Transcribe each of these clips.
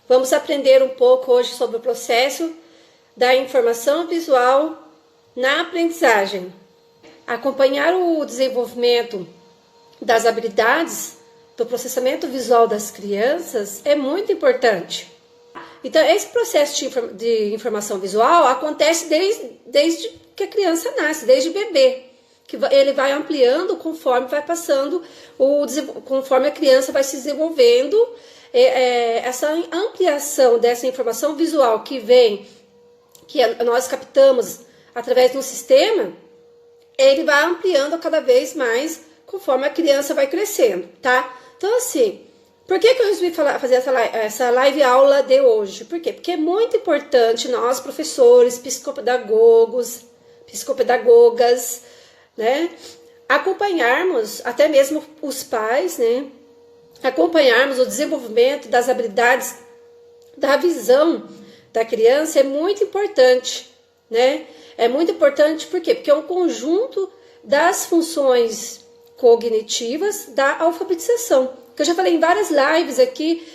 Vamos aprender um pouco hoje sobre o processo da informação visual na aprendizagem. Acompanhar o desenvolvimento das habilidades do processamento visual das crianças é muito importante. Então, esse processo de informação visual acontece desde que a criança nasce, desde bebê, que ele vai ampliando conforme vai passando, conforme a criança vai se desenvolvendo. Essa ampliação dessa informação visual que nós captamos através do sistema, ele vai ampliando cada vez mais conforme a criança vai crescendo, tá? Então, assim, por que eu resolvi fazer essa live aula de hoje? Por quê? Porque é muito importante nós, professores, psicopedagogas, né, acompanharmos, até mesmo os pais, né, acompanharmos o desenvolvimento das habilidades da visão da criança é muito importante, né? É muito importante por quê? Porque é um conjunto das funções cognitivas da alfabetização. Que eu já falei em várias lives aqui,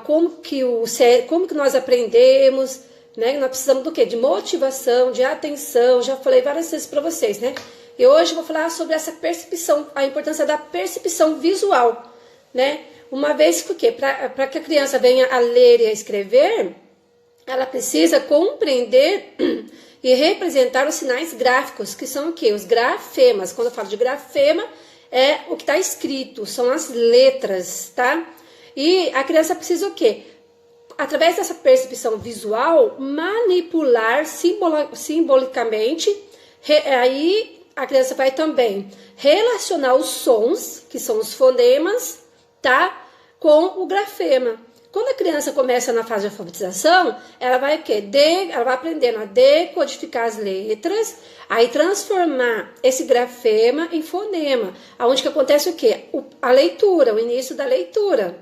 como que nós aprendemos, né? Nós precisamos do quê? De motivação, de atenção, já falei várias vezes para vocês, né? E hoje eu vou falar sobre essa percepção, a importância da percepção visual, né? Uma vez que para que a criança venha a ler e a escrever, ela precisa compreender e representar os sinais gráficos, que são o quê? Os grafemas. Quando eu falo de grafema, é o que está escrito, são as letras, tá? E a criança precisa o quê? Através dessa percepção visual, manipular simbolicamente, aí a criança vai também relacionar os sons, que são os fonemas, tá? Com o grafema. Quando a criança começa na fase de alfabetização, ela vai ela vai aprendendo a decodificar as letras, aí transformar esse grafema em fonema, aonde que acontece o quê? A leitura, o início da leitura.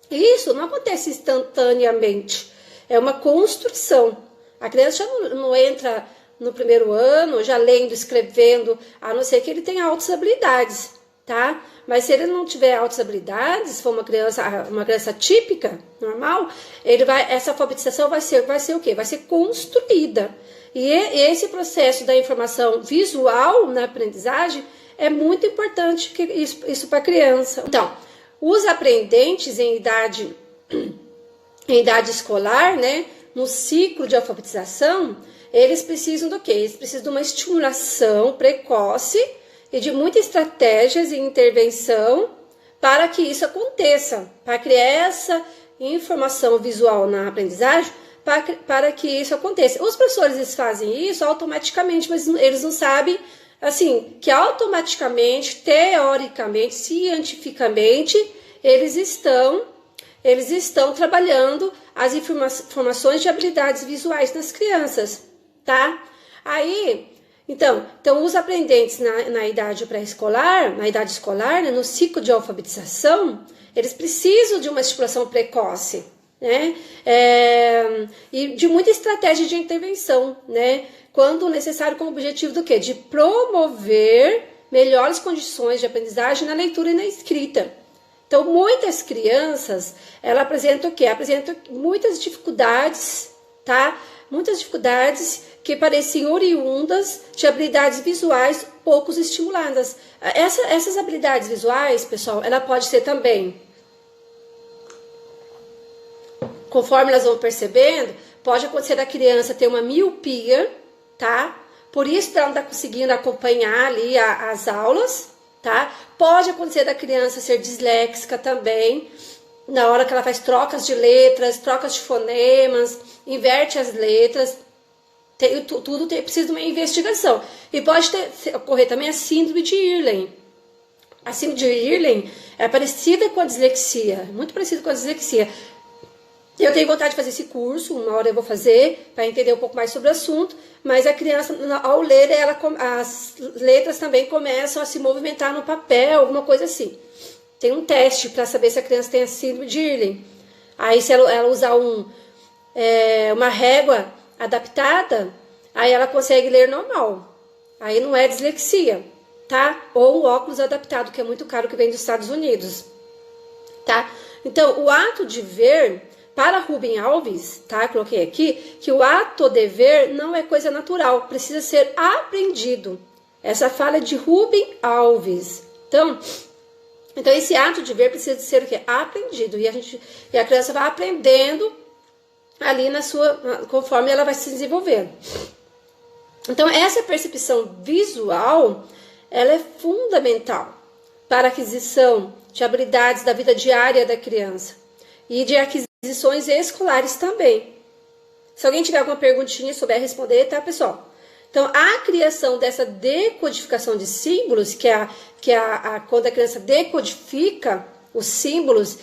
Isso não acontece instantaneamente, é uma construção. A criança já não entra no primeiro ano, já lendo, escrevendo, a não ser que ele tenha altas habilidades, tá? Mas se ele não tiver altas habilidades, se for uma criança típica, normal, essa alfabetização vai ser o quê? Vai ser construída. E esse processo da informação visual na aprendizagem é muito importante isso para a criança. Então, os aprendentes em idade escolar, né, no ciclo de alfabetização, eles precisam do quê? Eles precisam de uma estimulação precoce e de muitas estratégias e intervenção para que isso aconteça, para criar essa informação visual na aprendizagem, para que isso aconteça. Os professores eles fazem isso automaticamente, mas eles não sabem assim, que automaticamente, teoricamente, cientificamente, eles estão trabalhando as informações de habilidades visuais nas crianças, tá? Aí, então os aprendentes na idade pré-escolar, na idade escolar, né, no ciclo de alfabetização, eles precisam de uma estimulação precoce, né? E de muita estratégia de intervenção, né? Quando necessário, com o objetivo do quê? De promover melhores condições de aprendizagem na leitura e na escrita. Então, muitas crianças, elas apresentam o quê? Apresentam muitas dificuldades, tá? Muitas dificuldades que pareciam oriundas de habilidades visuais pouco estimuladas. Essas habilidades visuais, pessoal, ela pode ser também, conforme elas vão percebendo, pode acontecer da criança ter uma miopia, tá? Por isso ela não está conseguindo acompanhar ali as aulas, tá? Pode acontecer da criança ser disléxica também, na hora que ela faz trocas de letras, trocas de fonemas, inverte as letras, precisa de uma investigação. E pode ocorrer também a síndrome de Irlen. A síndrome de Irlen é parecida com a dislexia, muito parecida com a dislexia. Eu tenho vontade de fazer esse curso, uma hora eu vou fazer, para entender um pouco mais sobre o assunto, mas a criança, ao ler, as letras também começam a se movimentar no papel, alguma coisa assim. Tem um teste para saber se a criança tem a síndrome de Irlen. Aí, se ela usar uma régua adaptada, aí ela consegue ler normal. Aí não é dislexia, tá? Ou um óculos adaptado, que é muito caro, que vem dos Estados Unidos, tá? Então, o ato de ver Para Rubem Alves, tá? Coloquei aqui que o ato ou dever não é coisa natural, precisa ser aprendido. Essa fala é de Rubem Alves. Então esse ato de ver precisa ser o quê? Aprendido. E a criança vai aprendendo ali conforme ela vai se desenvolvendo. Então, essa percepção visual, ela é fundamental para a aquisição de habilidades da vida diária da criança e de aquisições escolares também. Se alguém tiver alguma perguntinha, souber responder, tá, pessoal? Então, a criação dessa decodificação de símbolos, que é quando a criança decodifica os símbolos,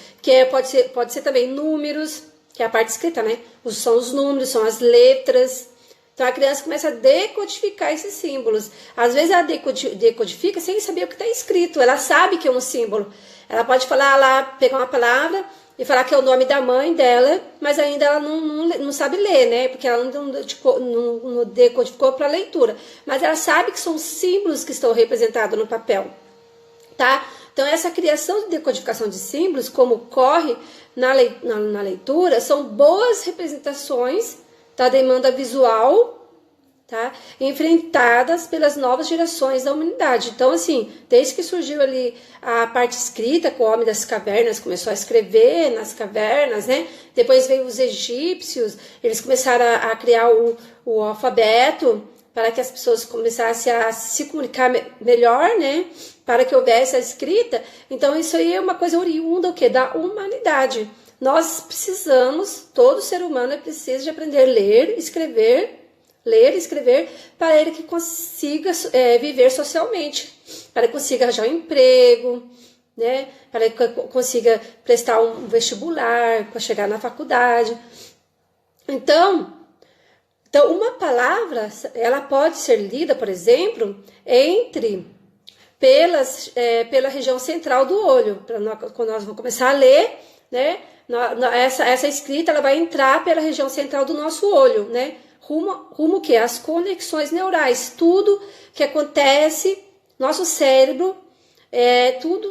pode ser também números, que é a parte escrita, né? São os números, são as letras. Então, a criança começa a decodificar esses símbolos. Às vezes, ela decodifica sem saber o que está escrito. Não sabe que é um símbolo. Ela pode falar lá, pegar uma palavra e falar que é o nome da mãe dela, mas ainda ela não sabe ler, né? Porque ela não decodificou para leitura. Mas ela sabe que são símbolos que estão representados no papel, tá? Então, essa criação de decodificação de símbolos, como ocorre na leitura, são boas representações da demanda visual, tá? Enfrentadas pelas novas gerações da humanidade. Então, assim, desde que surgiu ali a parte escrita, com o homem das cavernas começou a escrever nas cavernas, né? Depois veio os egípcios, eles começaram a criar o alfabeto para que as pessoas começassem a se comunicar melhor, né? Para que houvesse a escrita. Então, isso aí é uma coisa oriunda, o quê? Da humanidade. Nós precisamos, todo ser humano precisa de aprender a ler e escrever, para ele que consiga viver socialmente, para que consiga arranjar um emprego, né? Para que consiga prestar um vestibular, para chegar na faculdade. Então, uma palavra, ela pode ser lida, por exemplo, pela região central do olho. Quando nós vamos começar a ler, né? Essa escrita ela vai entrar pela região central do nosso olho, né? Rumo que as conexões neurais, tudo que acontece, nosso cérebro,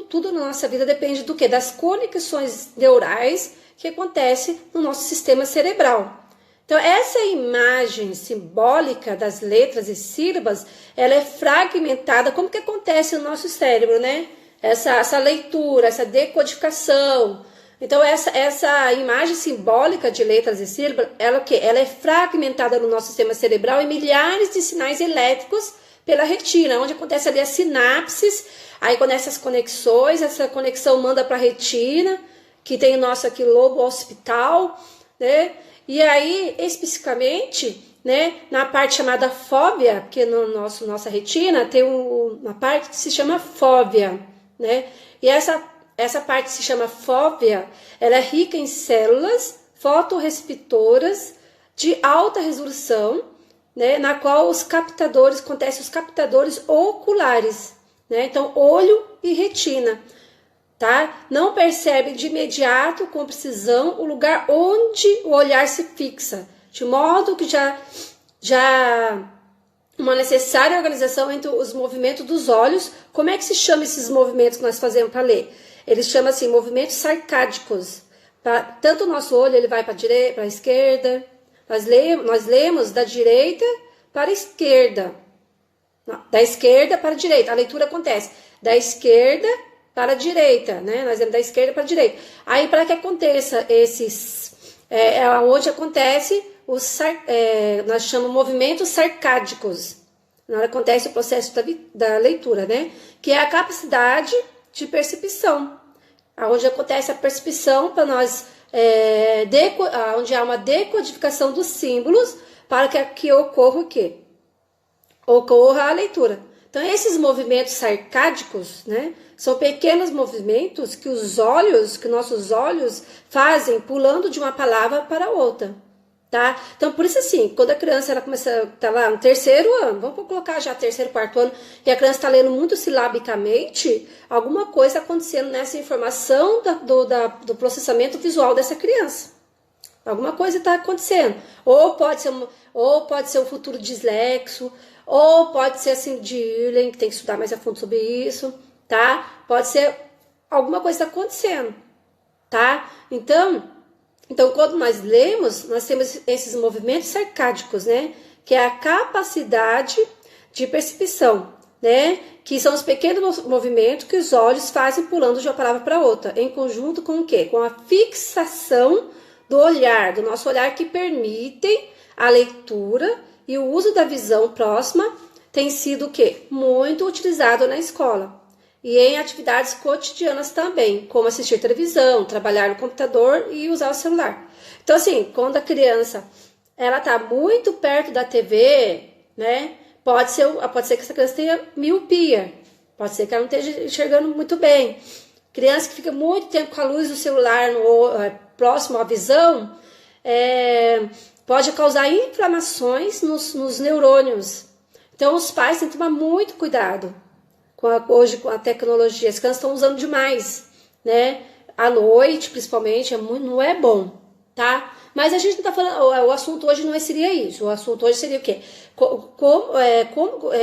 tudo na nossa vida depende do quê? Das conexões neurais que acontece no nosso sistema cerebral. Então, essa imagem simbólica das letras e sílabas, ela é fragmentada, como que acontece no nosso cérebro, né? Essa leitura, essa decodificação. Então, essa imagem simbólica de letras e sílabas, ela é fragmentada no nosso sistema cerebral em milhares de sinais elétricos pela retina, onde acontece ali as sinapses, aí quando essas conexões, essa conexão manda para a retina, que tem o nosso aqui lobo occipital, né? E aí, especificamente, né, na parte chamada fóvea, porque nossa retina tem uma parte que se chama fóvea, né? E essa parte se chama fóvea, ela é rica em células fotorreceptoras de alta resolução, né, na qual acontecem os captadores oculares, né? Então, olho e retina. Tá? Não percebe de imediato, com precisão, o lugar onde o olhar se fixa, de modo que já uma necessária organização entre os movimentos dos olhos. Como é que se chama esses movimentos que nós fazemos para ler? Eles chamam assim, movimentos sarcádicos. Tanto o nosso olho ele vai para a direita, para a esquerda. Nós lemos da direita para a esquerda. Da esquerda para a direita. A leitura acontece da esquerda para a direita, né? Nós vamos da esquerda para a direita. Aí, para que aconteça onde acontece nós chamamos movimentos sarcádicos. Na hora que acontece o processo da leitura, né? Que é a capacidade de percepção. Onde acontece a percepção para nós, onde há uma decodificação dos símbolos para que ocorra o quê? Ocorra a leitura. Então, esses movimentos sarcádicos, né, são pequenos movimentos que nossos olhos fazem pulando de uma palavra para outra, tá? Então, por isso assim, quando a criança ela começa, tá lá no terceiro ano, vamos colocar já terceiro, quarto ano, e a criança está lendo muito silabicamente, alguma coisa acontecendo nessa informação do processamento visual dessa criança. Alguma coisa está acontecendo. Ou pode ser um futuro dislexo, ou pode ser assim de Irlen, que tem que estudar mais a fundo sobre isso, tá? Pode ser alguma coisa está acontecendo, tá? Então, Então, quando nós lemos, nós temos esses movimentos circádicos, né? Que é a capacidade de percepção, né? Que são os pequenos movimentos que os olhos fazem pulando de uma palavra para outra, em conjunto com o quê? Com a fixação do olhar, do nosso olhar, que permitem a leitura e o uso da visão próxima tem sido o quê? Muito utilizado na escola. E em atividades cotidianas também, como assistir televisão, trabalhar no computador e usar o celular. Então, assim, quando a criança ela está muito perto da TV, né? Pode ser que essa criança tenha miopia, pode ser que ela não esteja enxergando muito bem. Criança que fica muito tempo com a luz do celular próximo à visão, pode causar inflamações nos neurônios. Então, os pais têm que tomar muito cuidado. Hoje, com a tecnologia, as crianças estão usando demais, né? À noite, principalmente, não é bom, tá? Mas a gente não tá falando, o assunto hoje não seria isso. O assunto hoje seria o quê?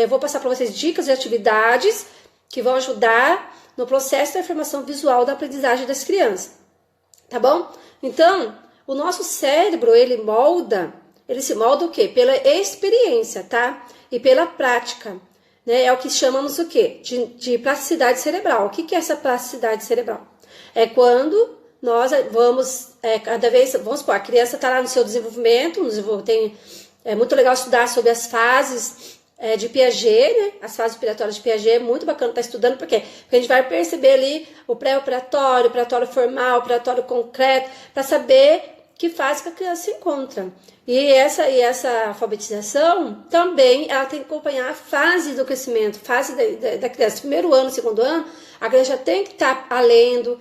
Vou passar para vocês dicas e atividades que vão ajudar no processo da informação visual da aprendizagem das crianças, tá bom? Então, o nosso cérebro, ele se molda o quê? Pela experiência, tá? E pela prática. Né, é o que chamamos o quê? De plasticidade cerebral. O que é essa plasticidade cerebral? É quando nós vamos, cada vez, vamos supor, a criança está lá no seu desenvolvimento, é muito legal estudar sobre as fases de Piaget, né? As fases operatórias de Piaget, é muito bacana estar estudando, por quê? Porque a gente vai perceber ali o pré-operatório, o operatório formal, o operatório concreto, para saber que fase que a criança se encontra. E essa alfabetização também ela tem que acompanhar a fase do crescimento, fase da criança. Primeiro ano, segundo ano, a criança já tem que estar lendo,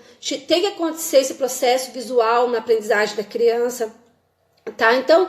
tem que acontecer esse processo visual na aprendizagem da criança. Tá? Então,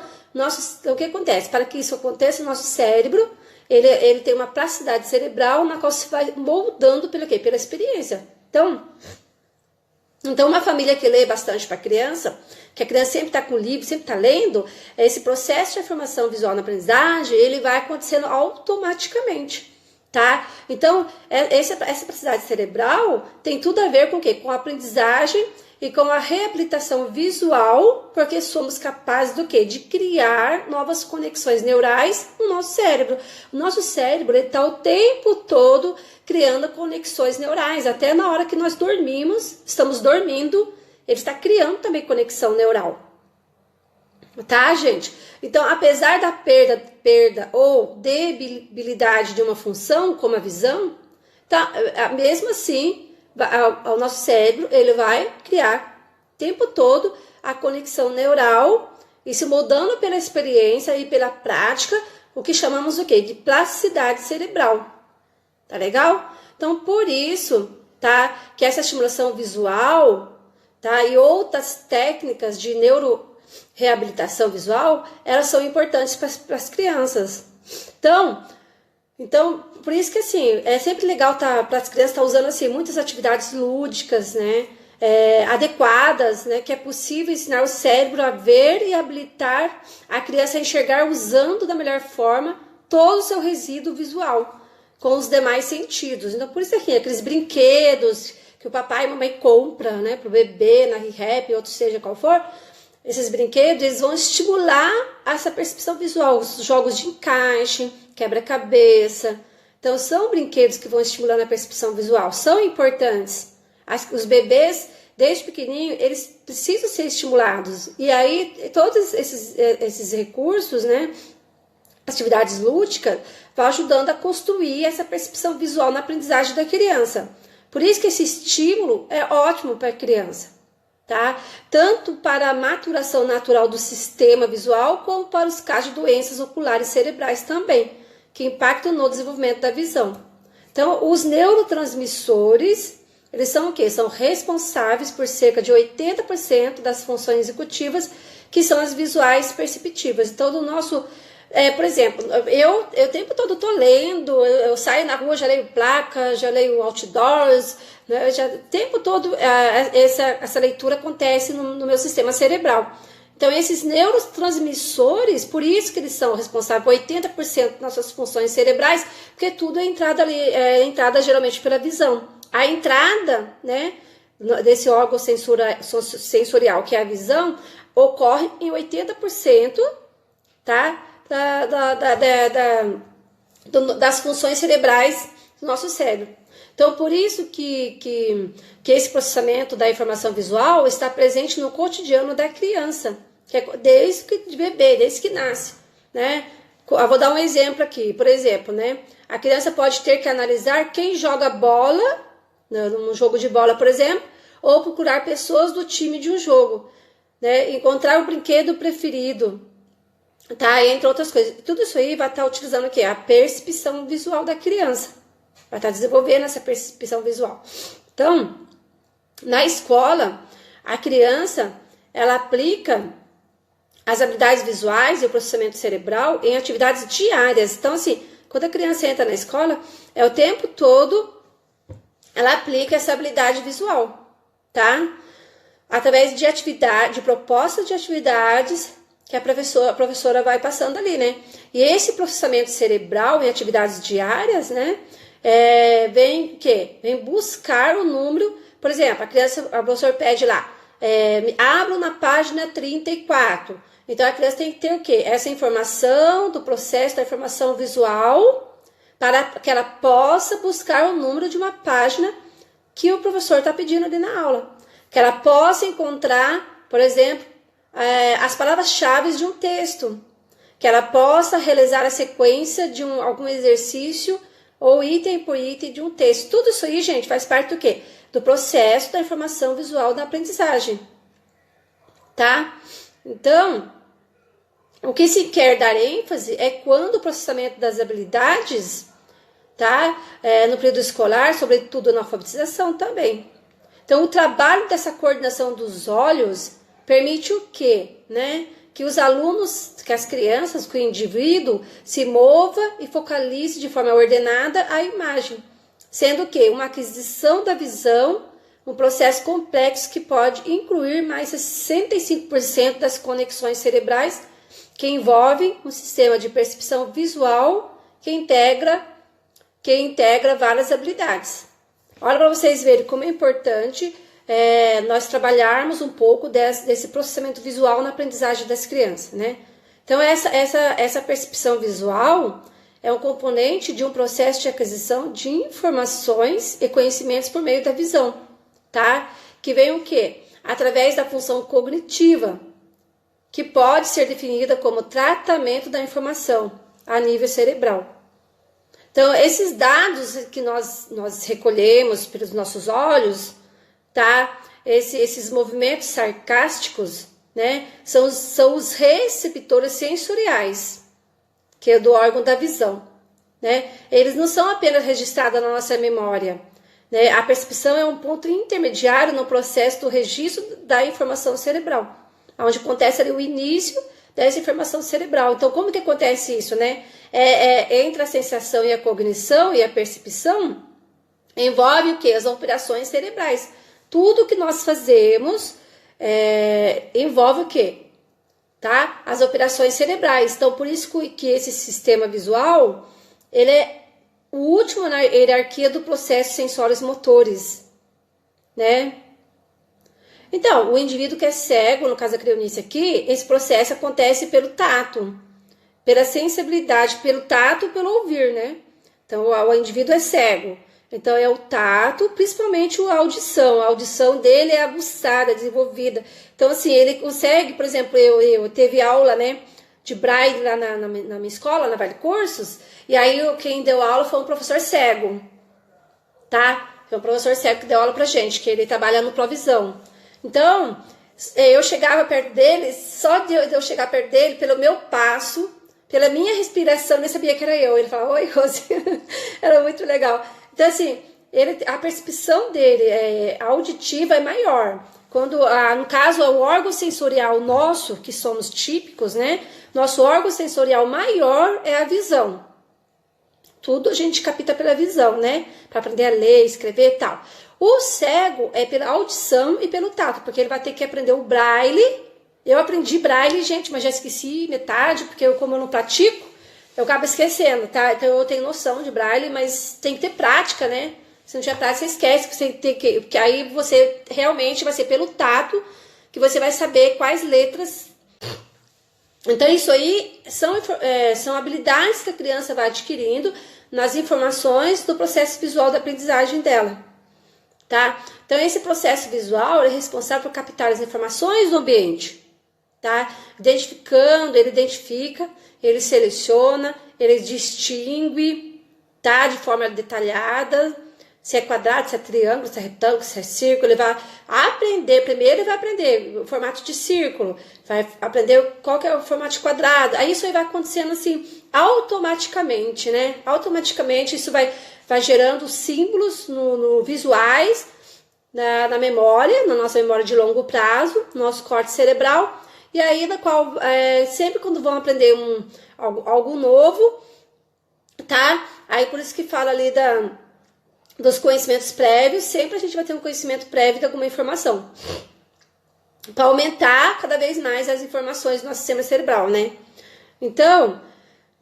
o que acontece? Para que isso aconteça, o nosso cérebro ele tem uma plasticidade cerebral na qual se vai moldando pelo quê? Pela experiência. Então, uma família que lê bastante para a criança, que a criança sempre está com o livro, sempre está lendo, esse processo de afirmação visual na aprendizagem, ele vai acontecendo automaticamente, tá? Então, essa plasticidade cerebral tem tudo a ver com o quê? Com a aprendizagem e com a reabilitação visual, porque somos capazes do quê? De criar novas conexões neurais no nosso cérebro. O nosso cérebro está o tempo todo criando conexões neurais, até na hora que nós estamos dormindo, ele está criando também conexão neural. Tá, gente? Então, apesar da perda ou debilidade de uma função, como a visão, tá, mesmo assim, o nosso cérebro, ele vai criar o tempo todo a conexão neural e se moldando pela experiência e pela prática, o que chamamos o quê? De plasticidade cerebral. Tá legal? Então, por isso, tá, que essa estimulação visual, tá, e outras técnicas de neuroreabilitação visual, elas são importantes para as crianças. Então, por isso que assim, é sempre legal para as crianças estar usando assim, muitas atividades lúdicas, né, adequadas, né, que é possível ensinar o cérebro a ver e habilitar a criança a enxergar usando da melhor forma todo o seu resíduo visual, com os demais sentidos. Então, por isso aqui, aqueles brinquedos que o papai e a mamãe compra, né, para o bebê, na ReHap, outro seja qual for, esses brinquedos, eles vão estimular essa percepção visual, os jogos de encaixe, quebra-cabeça. Então, são brinquedos que vão estimulando a percepção visual, são importantes. Os bebês, desde pequenininho, eles precisam ser estimulados. E aí, todos esses recursos, né, atividades lúdicas, vão ajudando a construir essa percepção visual na aprendizagem da criança. Por isso que esse estímulo é ótimo para a criança, tá? Tanto para a maturação natural do sistema visual, como para os casos de doenças oculares cerebrais também, que impactam no desenvolvimento da visão. Então, os neurotransmissores, eles são o quê? São responsáveis por cerca de 80% das funções executivas, que são as visuais perceptivas. Então, do nosso... por exemplo, eu o tempo todo estou lendo, eu saio na rua, já leio placa, já leio outdoors, né, o tempo todo essa leitura acontece no meu sistema cerebral. Então, esses neurotransmissores, por isso que eles são responsáveis por 80% das nossas funções cerebrais, porque tudo é entrada geralmente pela visão. A entrada, né, desse órgão sensorial, que é a visão, ocorre em 80%, tá? Das funções cerebrais do nosso cérebro. Então, por isso que esse processamento da informação visual está presente no cotidiano da criança, que é desde que bebê, desde que nasce, né? Eu vou dar um exemplo aqui, por exemplo, né? A criança pode ter que analisar quem joga bola, né, num jogo de bola, por exemplo, ou procurar pessoas do time de um jogo, né? Encontrar o brinquedo preferido, tá? Entre outras coisas. Tudo isso aí vai estar utilizando o quê? A percepção visual da criança. Vai estar desenvolvendo essa percepção visual. Então, na escola, a criança, ela aplica as habilidades visuais e o processamento cerebral em atividades diárias. Então, assim, quando a criança entra na escola, o tempo todo ela aplica essa habilidade visual, tá? Através de atividade, de propostas de atividades que a professora vai passando ali, né? E esse processamento cerebral em atividades diárias, né? Vem buscar o número, por exemplo, a professora pede lá, abro na página 34. Então, a criança tem que ter o quê? Essa informação do processo da informação visual para que ela possa buscar o número de uma página que o professor está pedindo ali na aula. Que ela possa encontrar, por exemplo, as palavras-chave de um texto. Que ela possa realizar a sequência de algum exercício ou item por item de um texto. Tudo isso aí, gente, faz parte do quê? Do processo da informação visual da aprendizagem. Tá? Então, o que se quer dar ênfase é quando o processamento das habilidades, tá? No período escolar, sobretudo na alfabetização também. Então, o trabalho dessa coordenação dos olhos permite o quê? Né? Que os alunos, que as crianças, que o indivíduo se mova e focalize de forma ordenada a imagem, sendo que uma aquisição da visão, um processo complexo que pode incluir mais de 65% das conexões cerebrais que envolvem um sistema de percepção visual que integra várias habilidades. Olha para vocês verem como é importante nós trabalharmos um pouco desse processamento visual na aprendizagem das crianças, né? Então, essa percepção visual é um componente de um processo de aquisição de informações e conhecimentos por meio da visão, tá? Que vem o quê? Através da função cognitiva, que pode ser definida como tratamento da informação a nível cerebral. Então, esses dados que nós recolhemos pelos nossos olhos, tá? Esses movimentos sarcásticos, né? São os receptores sensoriais, que é do órgão da visão, né? Eles não são apenas registrados na nossa memória, né? A percepção é um ponto intermediário no processo do registro da informação cerebral, onde acontece ali o início dessa informação cerebral. Então, como que acontece isso, né? Entre a sensação e a cognição e a percepção, envolve o quê? As operações cerebrais. Tudo que nós fazemos envolve o quê? Tá? As operações cerebrais. Então, por isso que esse sistema visual, ele é o último na hierarquia do processo sensórios motores, né? Então, o indivíduo que é cego, no caso da criança aqui, esse processo acontece pelo tato, pela sensibilidade, pelo tato e pelo ouvir, né? Então, o indivíduo é cego. Então, é o tato, principalmente a audição. A audição dele é aguçada, desenvolvida. Então, assim, ele consegue, por exemplo, eu teve aula, né, de braille lá na minha escola, na Vale Cursos, e aí quem deu aula foi um professor cego, tá? Foi um professor cego que deu aula pra gente, que ele trabalha no Provisão. Então, eu chegava perto dele, só de eu chegar perto dele, pelo meu passo, pela minha respiração, ele sabia que era eu. Ele falava, oi, Rose. Era muito legal. Então, assim, a percepção dele auditiva é maior. Quando, no caso, o órgão sensorial nosso, que somos típicos, né? Nosso órgão sensorial maior é a visão. Tudo a gente capta pela visão, né? Para aprender a ler, escrever e tal. O cego é pela audição e pelo tato, porque ele vai ter que aprender o braille. Eu aprendi braille, gente, mas já esqueci metade, porque como eu não pratico, eu acabo esquecendo, tá? Então eu tenho noção de braille, mas tem que ter prática, né? Se não tiver prática, você esquece, porque aí você realmente vai ser pelo tato que você vai saber quais letras. Então, isso aí são habilidades que a criança vai adquirindo nas informações do processo visual da aprendizagem dela, tá? Então, esse processo visual é responsável por captar as informações do ambiente, tá? Ele identifica, ele seleciona, ele distingue, tá? De forma detalhada, se é quadrado, se é triângulo, se é retângulo, se é círculo. Ele vai aprender, primeiro ele vai aprender o formato de círculo, vai aprender qual que é o formato de quadrado. Aí isso aí vai acontecendo assim, automaticamente, né? Automaticamente isso vai gerando símbolos no visuais, na memória, na nossa memória de longo prazo, no nosso corte cerebral. E aí, na qual, sempre quando vão aprender algo novo, tá? Aí por isso que fala ali dos conhecimentos prévios, sempre a gente vai ter um conhecimento prévio de alguma informação, para aumentar cada vez mais as informações do nosso sistema cerebral, né? Então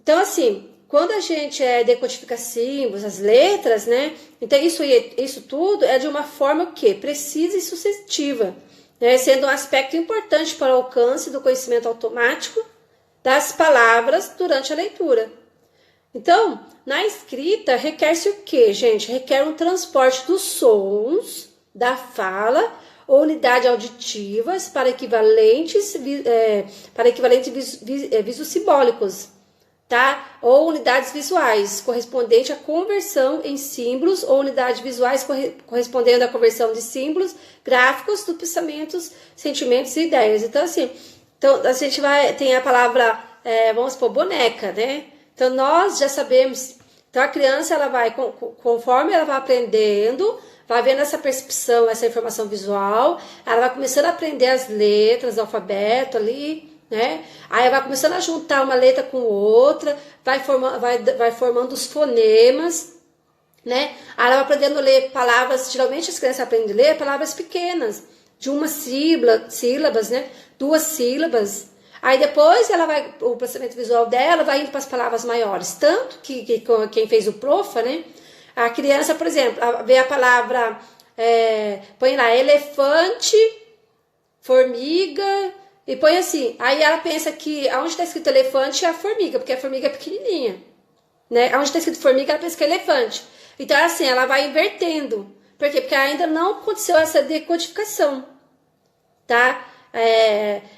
assim, quando a gente decodifica símbolos, as letras, né? Então isso tudo é de uma forma o quê? Precisa e sucessiva, né? Sendo um aspecto importante para o alcance do conhecimento automático das palavras durante a leitura. Então, na escrita, requer-se o quê, gente? Requer um transporte dos sons da fala ou unidades auditivas para equivalentes visossimbólicos, tá? Ou unidades visuais, correspondente à conversão em símbolos, ou unidades visuais correspondendo à conversão de símbolos gráficos dos pensamentos, sentimentos e ideias. Então, assim, a gente tem a palavra, vamos supor, boneca, né? Então, nós já sabemos. Então, a criança, ela vai, conforme ela vai aprendendo, vai vendo essa percepção, essa informação visual, ela vai começando a aprender as letras, o alfabeto ali, né? Aí ela vai começando a juntar uma letra com outra, vai formando os fonemas, né? Aí ela vai aprendendo a ler palavras, geralmente as crianças aprendem a ler palavras pequenas, de uma sílabas, né? 2 sílabas. Aí depois o processamento visual dela vai indo para as palavras maiores. Tanto que quem fez o PROFA, né? A criança, por exemplo, vê a palavra, põe lá, elefante, formiga, e põe assim. Aí ela pensa que onde está escrito elefante é a formiga, porque a formiga é pequenininha, né? Onde está escrito formiga, ela pensa que é elefante. Então, assim, ela vai invertendo. Por quê? Porque ainda não aconteceu essa decodificação, tá?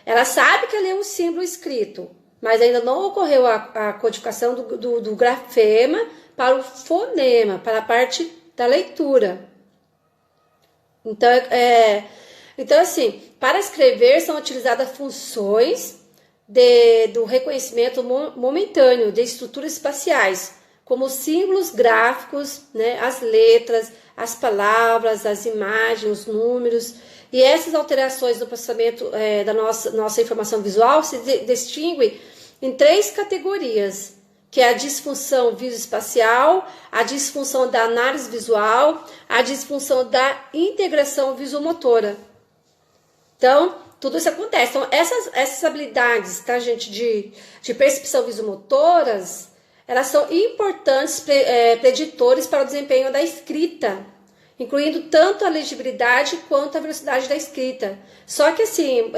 Ela sabe que ali é um símbolo escrito, mas ainda não ocorreu a codificação do grafema para o fonema, para a parte da leitura. Então assim, para escrever são utilizadas funções do reconhecimento momentâneo de estruturas espaciais, como os símbolos gráficos, né, as letras, as palavras, as imagens, os números. E essas alterações no processamento da nossa informação visual se distinguem em 3 categorias, que é a disfunção visoespacial, a disfunção da análise visual, a disfunção da integração visomotora. Então, tudo isso acontece. Então, essas habilidades, tá, gente, de percepção visomotoras, elas são importantes preditores para o desempenho da escrita, incluindo tanto a legibilidade quanto a velocidade da escrita. Só que assim,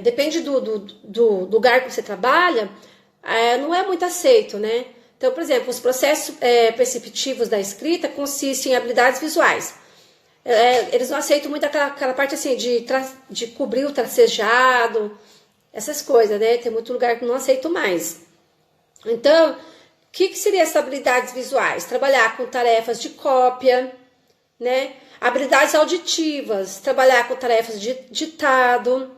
depende do lugar que você trabalha, não é muito aceito, né? Então, por exemplo, os processos perceptivos da escrita consistem em habilidades visuais. Eles não aceitam muito aquela parte assim de cobrir o tracejado, essas coisas, né? Tem muito lugar que não aceito mais. Então, o que seriam essas habilidades visuais? Trabalhar com tarefas de cópia, né? Habilidades auditivas, trabalhar com tarefas de ditado,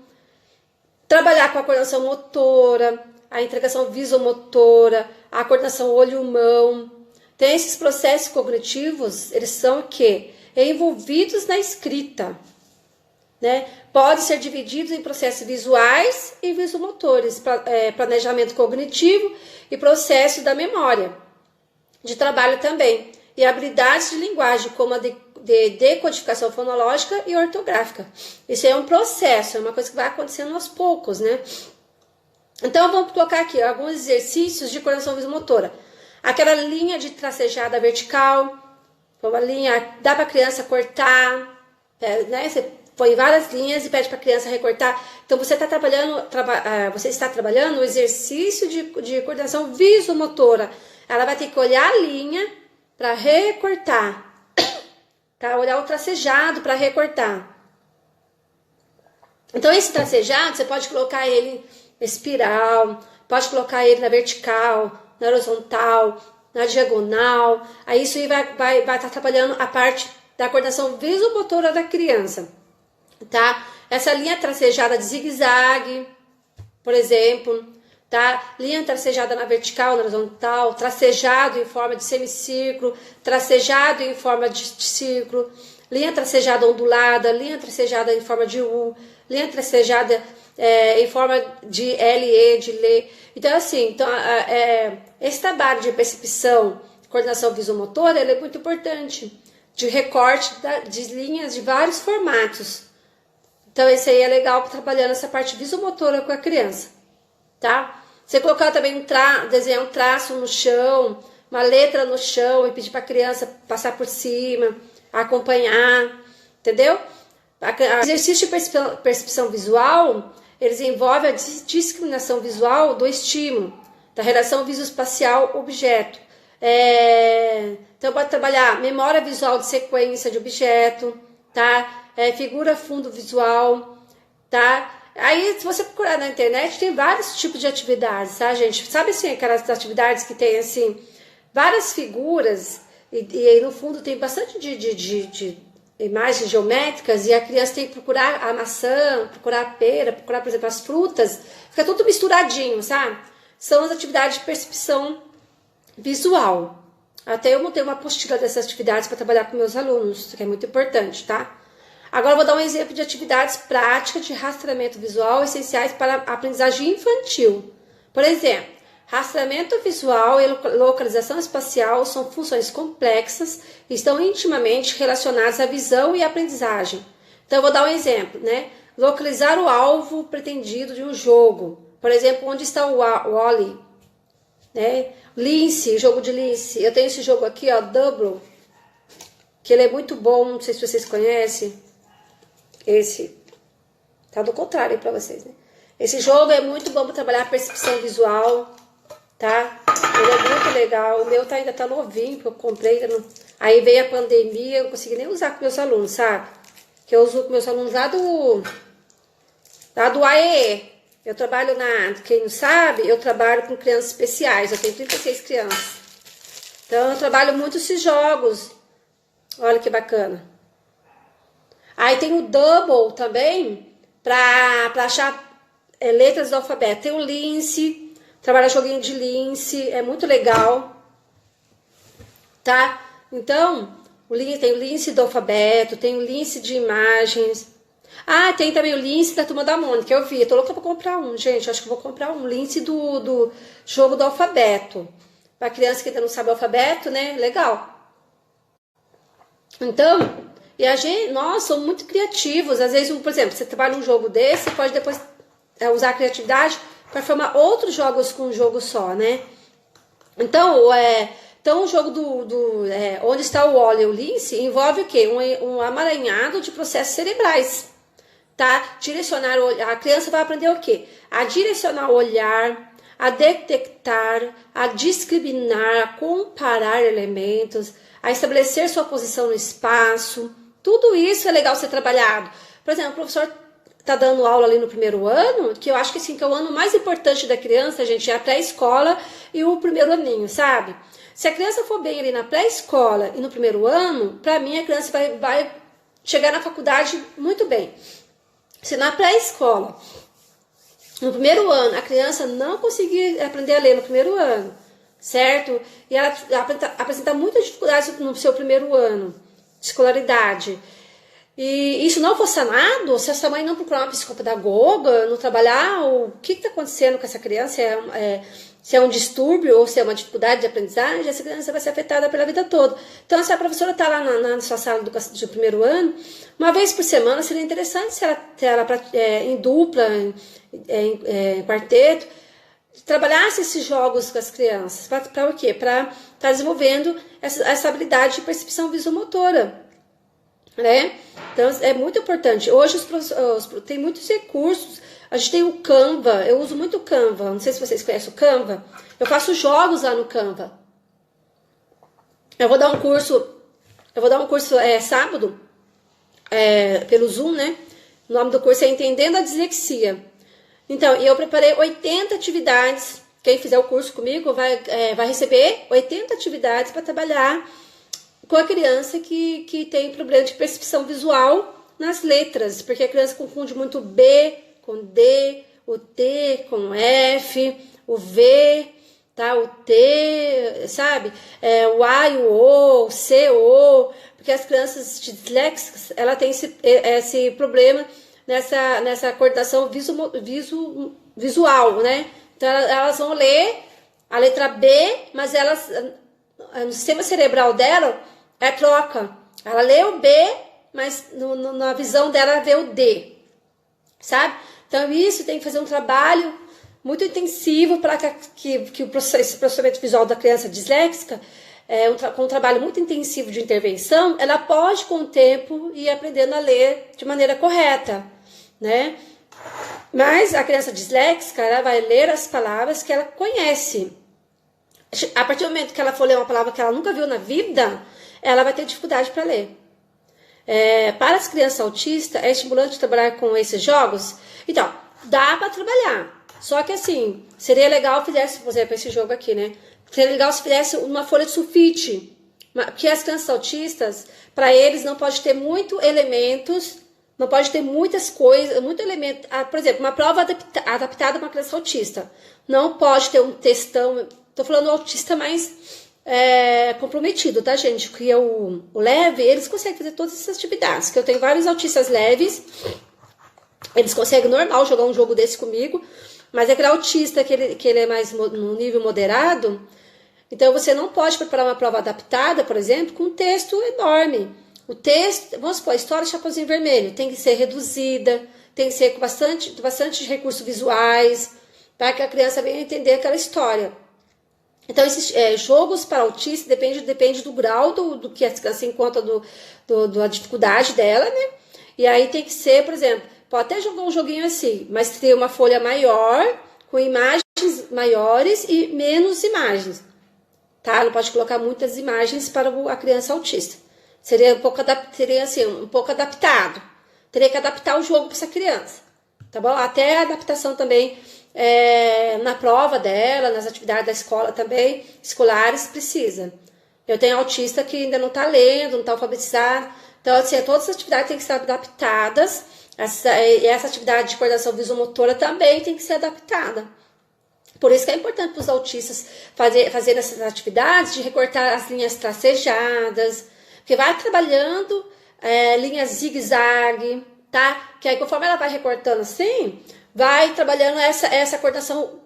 trabalhar com a coordenação motora, a integração visomotora, a coordenação olho-mão. Então, esses processos cognitivos, eles são o quê? Envolvidos na escrita, né? Podem ser divididos em processos visuais e visomotores, planejamento cognitivo e processo da memória, de trabalho também. E habilidades de linguagem, como a de decodificação fonológica e ortográfica. Isso é um processo, é uma coisa que vai acontecendo aos poucos, né? Então, vamos colocar aqui alguns exercícios de coordenação visomotora. Aquela linha de tracejada vertical, uma linha, dá para a criança cortar, né? Você põe várias linhas e pede para a criança recortar. Então você está trabalhando o exercício de coordenação visomotora. Ela vai ter que olhar a linha para recortar, tá? Olhar o tracejado para recortar. Então esse tracejado você pode colocar ele na espiral, pode colocar ele na vertical, na horizontal, na diagonal. Aí isso aí vai estar trabalhando a parte da coordenação visomotora da criança, tá? Essa linha tracejada de zigue-zague, por exemplo, tá? Linha tracejada na vertical, na horizontal, tracejado em forma de semicírculo, tracejado em forma de círculo, linha tracejada ondulada, linha tracejada em forma de U, linha tracejada em forma de LE, de LE. Então, assim, esse trabalho de percepção, coordenação visomotora, ele é muito importante, de recorte de linhas de vários formatos. Então, esse aí é legal para trabalhar nessa parte visomotora com a criança, tá? Você colocar também desenhar um traço no chão, uma letra no chão e pedir para a criança passar por cima, acompanhar, entendeu? O exercício de percepção visual, eles envolvem a discriminação visual do estímulo, da relação visoespacial-objeto. Então, pode trabalhar memória visual de sequência de objeto, tá? Figura fundo visual, tá? Aí, se você procurar na internet, tem vários tipos de atividades, tá, gente? Sabe, assim, aquelas atividades que tem, assim, várias figuras e aí, no fundo, tem bastante de imagens geométricas e a criança tem que procurar a maçã, procurar a pera, procurar, por exemplo, as frutas. Fica tudo misturadinho, sabe? São as atividades de percepção visual. Até eu montei uma apostila dessas atividades para trabalhar com meus alunos, que é muito importante, tá? Agora eu vou dar um exemplo de atividades práticas de rastreamento visual essenciais para a aprendizagem infantil. Por exemplo, rastreamento visual e localização espacial são funções complexas e estão intimamente relacionadas à visão e à aprendizagem. Então eu vou dar um exemplo, né? Localizar o alvo pretendido de um jogo. Por exemplo, onde está o Wally, né? Lince, jogo de lince. Eu tenho esse jogo aqui, ó, Double, que ele é muito bom, não sei se vocês conhecem. Esse tá do contrário aí pra vocês, né? Esse jogo é muito bom para trabalhar a percepção visual, tá? Ele é muito legal. O meu ainda tá novinho, que eu comprei. Aí veio a pandemia, eu não consegui nem usar com meus alunos, sabe? Que eu uso com meus alunos lá do AEE. Eu trabalho quem não sabe, eu trabalho com crianças especiais. Eu tenho 36 crianças. Então, eu trabalho muito esses jogos. Olha que bacana. Aí tem o Double também, para achar letras do alfabeto. Tem o Lince, trabalha joguinho de Lince, é muito legal, tá? Então, tem o Lince do alfabeto, tem o Lince de imagens. Ah, tem também o Lince da Turma da Mônica, eu vi. Eu tô louca pra comprar um, gente. Acho que eu vou comprar um Lince do jogo do alfabeto. Pra criança que ainda não sabe o alfabeto, né? Legal. Então, nós somos muito criativos. Às vezes, por exemplo, você trabalha um jogo desse, você pode depois usar a criatividade para formar outros jogos com um jogo só, né? Então, o jogo onde está o Wally e o Lince envolve o quê? Um amaranhado de processos cerebrais, tá? A criança vai aprender o quê? A direcionar o olhar, a detectar, a discriminar, a comparar elementos, a estabelecer sua posição no espaço. Tudo isso é legal ser trabalhado. Por exemplo, o professor está dando aula ali no primeiro ano, que eu acho que, assim, que é o ano mais importante da criança, gente, é a pré-escola e o primeiro aninho, sabe? Se a criança for bem ali na pré-escola e no primeiro ano, para mim a criança vai chegar na faculdade muito bem. Se na pré-escola, no primeiro ano, a criança não conseguir aprender a ler no primeiro ano, certo? E ela apresenta muitas dificuldades no seu primeiro ano de escolaridade, e isso não for sanado, se essa mãe não procurar uma psicopedagoga, não trabalhar o que está acontecendo com essa criança, se é um distúrbio ou se é uma dificuldade de aprendizagem, essa criança vai ser afetada pela vida toda. Então, se a professora está lá na sua sala de primeiro ano, uma vez por semana seria interessante se ela em dupla, em quarteto, trabalhasse esses jogos com as crianças. Para o quê? Para estar desenvolvendo essa habilidade de percepção visomotora. né? Então, é muito importante. Hoje tem muitos recursos. A gente tem o Canva, eu uso muito o Canva. Não sei se vocês conhecem o Canva. Eu faço jogos lá no Canva. Eu vou dar um curso sábado, pelo Zoom, né? O nome do curso é Entendendo a Dislexia. Então, eu preparei 80 atividades. Quem fizer o curso comigo vai receber 80 atividades para trabalhar com a criança que tem problema de percepção visual nas letras, porque a criança confunde muito o B com D, o T com o F, o V, tá? O T, sabe? O A e o O C, O, porque as crianças disléxicas, ela tem esse problema nessa coordenação visual, né? Então, elas vão ler a letra B, mas no sistema cerebral dela, troca. Ela lê o B, mas na visão dela vê o D, sabe? Então, isso tem que fazer um trabalho muito intensivo para que o processamento visual da criança disléxica, com um trabalho muito intensivo de intervenção, ela pode, com o tempo, ir aprendendo a ler de maneira correta, né? Mas a criança disléxica, ela vai ler as palavras que ela conhece. A partir do momento que ela for ler uma palavra que ela nunca viu na vida, ela vai ter dificuldade para ler. Para as crianças autistas, é estimulante trabalhar com esses jogos? Então, dá para trabalhar. Só que assim, seria legal se fizesse, por exemplo, esse jogo aqui, né? Seria legal se fizesse uma folha de sulfite. Porque as crianças autistas, para eles, não pode ter muitos elementos, não pode ter muitas coisas, muito elemento. Por exemplo, uma prova adaptada para uma criança autista. Não pode ter um textão. Tô falando autista mais comprometido, tá, gente? Porque o leve, eles conseguem fazer todas essas atividades. Que eu tenho vários autistas leves. Eles conseguem normal jogar um jogo desse comigo. Mas aquele autista que ele é mais no nível moderado, então você não pode preparar uma prova adaptada, por exemplo, com um texto enorme. O texto, vamos supor, a história Chapeuzinho Vermelho, tem que ser reduzida, tem que ser com bastante recursos visuais, para que a criança venha entender aquela história. Então, esses jogos para autista depende do grau do que a criança encontra, da dificuldade dela, né? E aí tem que ser, por exemplo, pode até jogar um joguinho assim, mas ter uma folha maior, com imagens maiores e menos imagens, tá? Não pode colocar muitas imagens para a criança autista. Seria um pouco adaptado. Teria que adaptar o jogo para essa criança, tá bom? Até a adaptação também na prova dela, nas atividades da escola também, escolares, precisa. Eu tenho autista que ainda não está lendo, não está alfabetizado. Então, assim, todas as atividades têm que ser adaptadas. Essa atividade de coordenação visomotora também tem que ser adaptada. Por isso que é importante para os autistas fazer essas atividades de recortar as linhas tracejadas, porque vai trabalhando linhas zigue-zague, tá? Que aí conforme ela vai recortando assim, vai trabalhando essa coordenação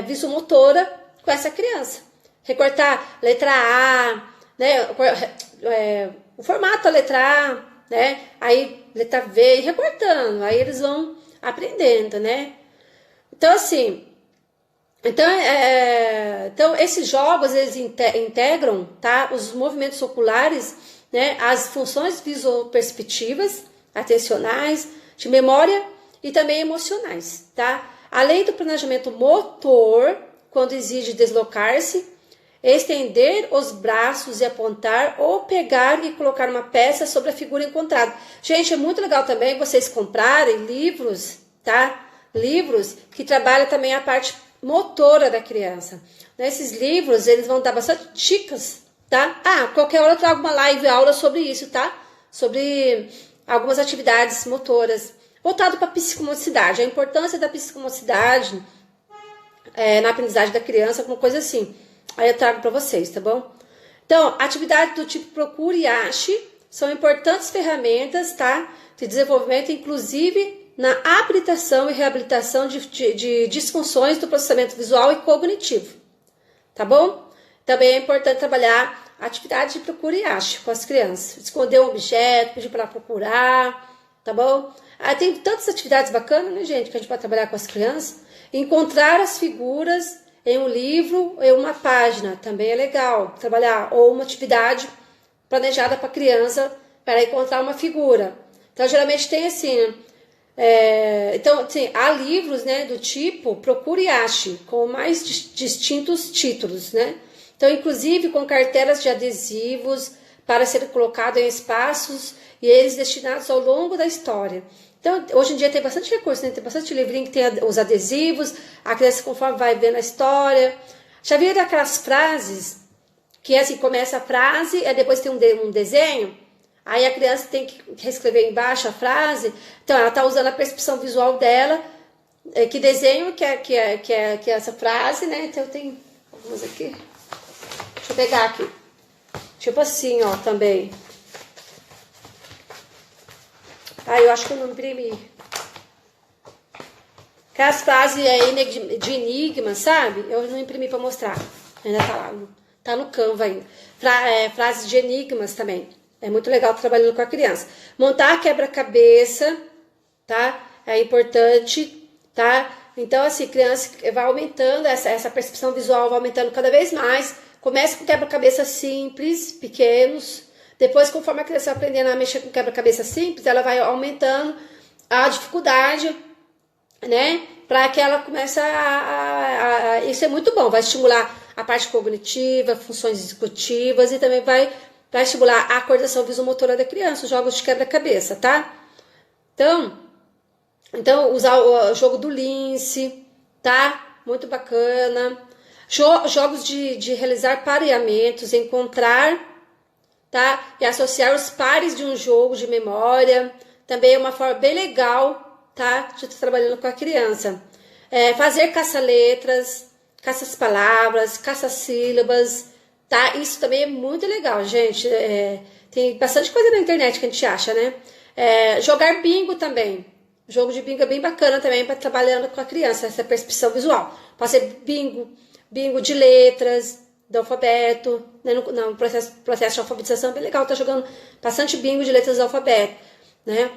visomotora com essa criança. Recortar letra A, né? O formato da letra A, né? Aí letra V, e recortando, aí eles vão aprendendo, né? Então, assim, então esses jogos, eles integram, tá? Os movimentos oculares, né? As funções visoperceptivas, atencionais, de memória e também emocionais, tá? Além do planejamento motor, quando exige deslocar-se, estender os braços e apontar ou pegar e colocar uma peça sobre a figura encontrada. Gente, é muito legal também vocês comprarem livros, tá? Livros que trabalham também a parte motora da criança. Nesses livros, eles vão dar bastante dicas, tá? Qualquer hora eu trago uma live aula sobre isso, tá? Sobre algumas atividades motoras voltado para a psicomotricidade, a importância da psicomotricidade na aprendizagem da criança, alguma coisa assim. Aí eu trago para vocês, tá bom? Então, atividades do tipo procure e ache são importantes ferramentas, tá? De desenvolvimento, inclusive na habilitação e reabilitação de disfunções do processamento visual e cognitivo, tá bom? Também é importante trabalhar atividade de procure e ache com as crianças. Esconder um objeto, pedir para ela procurar, tá bom? Tem tantas atividades bacanas, né, gente, que a gente pode trabalhar com as crianças. Encontrar as figuras em um livro, em uma página, também é legal trabalhar. Ou uma atividade planejada para a criança para encontrar uma figura. Então, geralmente tem assim, então, assim, há livros, né, do tipo Procure e Ache, com mais distintos títulos, né? Então, inclusive com cartelas de adesivos para ser colocado em espaços e eles destinados ao longo da história. Então, hoje em dia tem bastante recurso, né? Tem bastante livrinho que tem os adesivos, a criança conforme vai vendo a história. Já viram aquelas frases que assim, começa a frase, e depois tem um desenho, aí a criança tem que reescrever embaixo a frase, então ela está usando a percepção visual dela, que desenho que é essa frase, né? Então eu tenho algumas aqui, deixa eu pegar aqui, tipo assim, ó, também. Eu acho que eu não imprimi. Aquelas frases aí de enigma, sabe? Eu não imprimi para mostrar, ainda tá lá. Tá no Canva ainda. Frases de enigmas também. É muito legal trabalhando com a criança. Montar quebra-cabeça, tá? É importante, tá? Então, assim, criança vai aumentando, essa percepção visual vai aumentando cada vez mais. Começa com quebra-cabeça simples, pequenos. Depois, conforme a criança vai aprendendo a mexer com quebra-cabeça simples, ela vai aumentando a dificuldade, né? Para que ela comece isso é muito bom, vai estimular a parte cognitiva, funções executivas e também vai estimular a coordenação visomotora da criança, os jogos de quebra-cabeça, tá? Então usar o jogo do lince, tá? Muito bacana. Jogos de realizar pareamentos, encontrar, tá? E associar os pares de um jogo de memória, também é uma forma bem legal, tá? De estar trabalhando com a criança. Fazer caça-letras, caça-palavras, caça-sílabas, tá? Isso também é muito legal, gente. Tem bastante coisa na internet que a gente acha, né? Jogar bingo também. O jogo de bingo é bem bacana também para trabalhando com a criança, essa percepção visual. Pode ser bingo de letras, do alfabeto, né? No processo de alfabetização é bem legal, tá jogando bastante bingo de letras do alfabeto, né?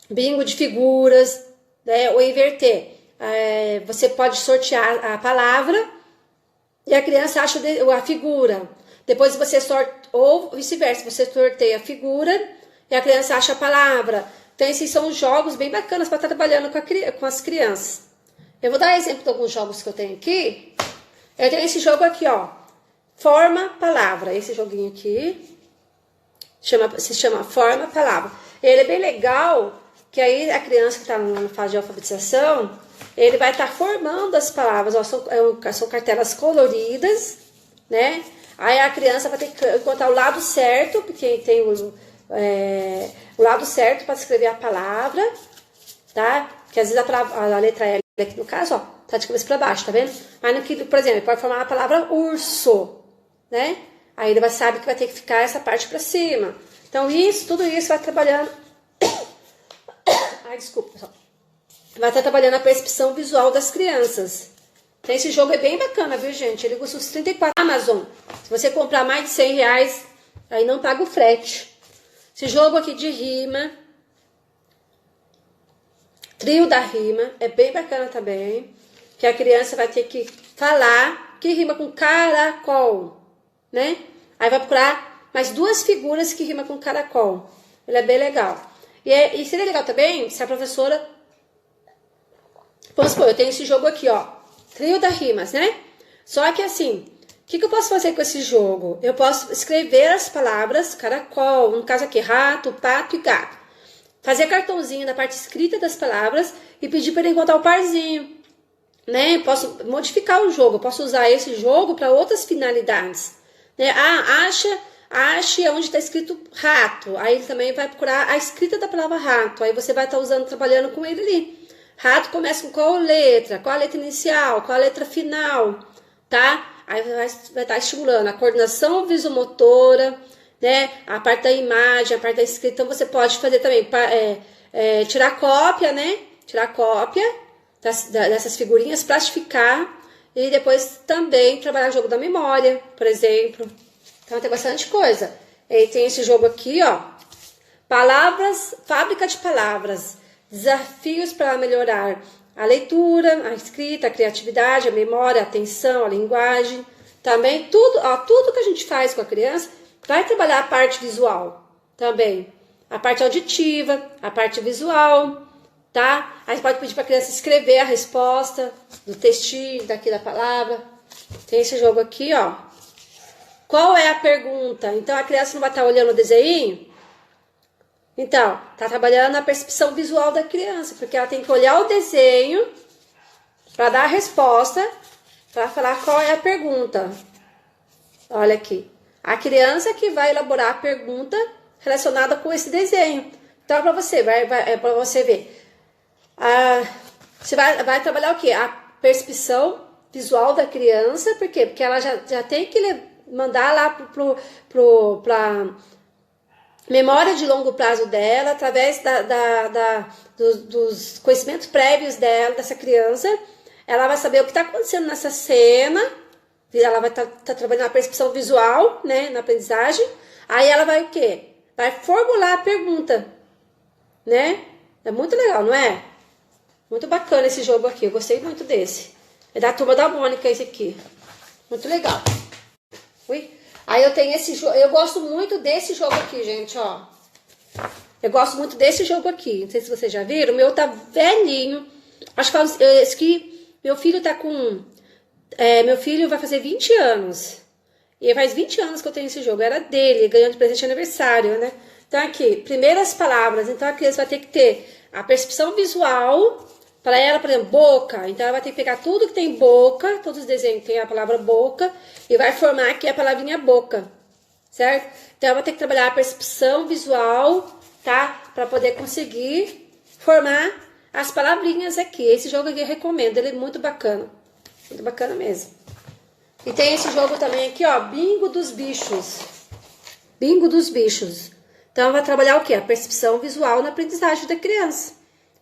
Bingo de figuras, né? Ou inverter. Você pode sortear a palavra e a criança acha a figura. Depois você sorteia, ou vice-versa, você sorteia a figura e a criança acha a palavra. Então, esses são jogos bem bacanas para estar trabalhando com as crianças. Eu vou dar exemplo de alguns jogos que eu tenho aqui. Eu tenho esse jogo aqui, ó. Forma palavra. Esse joguinho aqui se chama Forma Palavra. Ele é bem legal, que aí a criança que está na fase de alfabetização, ele vai estar formando as palavras. Ó, são cartelas coloridas, né? Aí a criança vai ter que encontrar o lado certo, porque tem o lado certo para escrever a palavra, tá? Que às vezes a letra L aqui no caso, ó, tá de cabeça para baixo, tá vendo? Mas no que, por exemplo, ele pode formar a palavra urso, né? Aí ele sabe que vai ter que ficar essa parte para cima. Então tudo isso vai trabalhando. Ai, desculpa, pessoal. Vai estar trabalhando a percepção visual das crianças. Então, esse jogo é bem bacana, viu, gente? Ele custa uns 34 Amazon. Se você comprar mais de 100 reais, aí não paga o frete. Esse jogo aqui de rima, trio da rima, é bem bacana também. Que a criança vai ter que falar que rima com caracol, né? Aí vai procurar mais duas figuras que rimam com caracol. Ele é bem legal. E seria legal também se a professora... Vamos supor, eu tenho esse jogo aqui, ó. Trio das rimas, né? Só que assim, o que eu posso fazer com esse jogo? Eu posso escrever as palavras caracol, no caso aqui, rato, pato e gato. Fazer cartãozinho na parte escrita das palavras e pedir para ele encontrar o parzinho, né? Posso modificar o jogo, posso usar esse jogo para outras finalidades, né? Ache onde está escrito rato. Aí ele também vai procurar a escrita da palavra rato. Aí você vai estar trabalhando com ele ali. Rato começa com qual letra? Qual a letra inicial? Qual a letra final? Tá? Aí vai estar estimulando a coordenação visomotora, né? A parte da imagem, a parte da escrita. Então você pode fazer também, tirar cópia, né? Tirar cópia dessas figurinhas, plastificar e depois também trabalhar o jogo da memória, por exemplo. Então tem bastante coisa. E tem esse jogo aqui, ó. Palavras, fábrica de palavras. Desafios para melhorar a leitura, a escrita, a criatividade, a memória, a atenção, a linguagem. Também tudo que a gente faz com a criança vai trabalhar a parte visual, também a parte auditiva, a parte visual, tá? Aí você pode pedir para a criança escrever a resposta do textinho, daqui da palavra. Tem esse jogo aqui, ó. Qual é a pergunta? Então a criança não vai estar olhando o desenho? Então, tá trabalhando a percepção visual da criança, porque ela tem que olhar o desenho para dar a resposta, para falar qual é a pergunta. Olha aqui. A criança que vai elaborar a pergunta relacionada com esse desenho. Então, é para você, para você ver. Você vai trabalhar o quê? A percepção visual da criança. Por quê? Porque ela já tem que mandar lá para memória de longo prazo dela, através dos conhecimentos prévios dela, dessa criança. Ela vai saber o que está acontecendo nessa cena. Ela vai estar trabalhando a percepção visual, né, na aprendizagem. Aí ela vai o quê? Vai formular a pergunta, né? É muito legal, não é? Muito bacana esse jogo aqui. Eu gostei muito desse. É da Turma da Mônica esse aqui. Muito legal. Ui. Aí eu tenho esse jogo. Eu gosto muito desse jogo aqui, gente, ó. Eu gosto muito desse jogo aqui. Não sei se vocês já viram. O meu tá velhinho. Acho que meu filho tá com... meu filho vai fazer 20 anos. E faz 20 anos que eu tenho esse jogo. Era dele, ganhando de presente de aniversário, né? Então aqui, primeiras palavras. Então a criança vai ter que ter a percepção visual. Para ela, por exemplo, boca. Então ela vai ter que pegar tudo que tem boca. Todos os desenhos tem a palavra boca. E vai formar aqui a palavrinha boca. Certo? Então ela vai ter que trabalhar a percepção visual, tá? Para poder conseguir formar as palavrinhas aqui. Esse jogo aqui eu recomendo. Ele é muito bacana. Muito bacana mesmo. E tem esse jogo também aqui, ó, Bingo dos Bichos. Bingo dos Bichos. Então, vai trabalhar o quê? A percepção visual na aprendizagem da criança.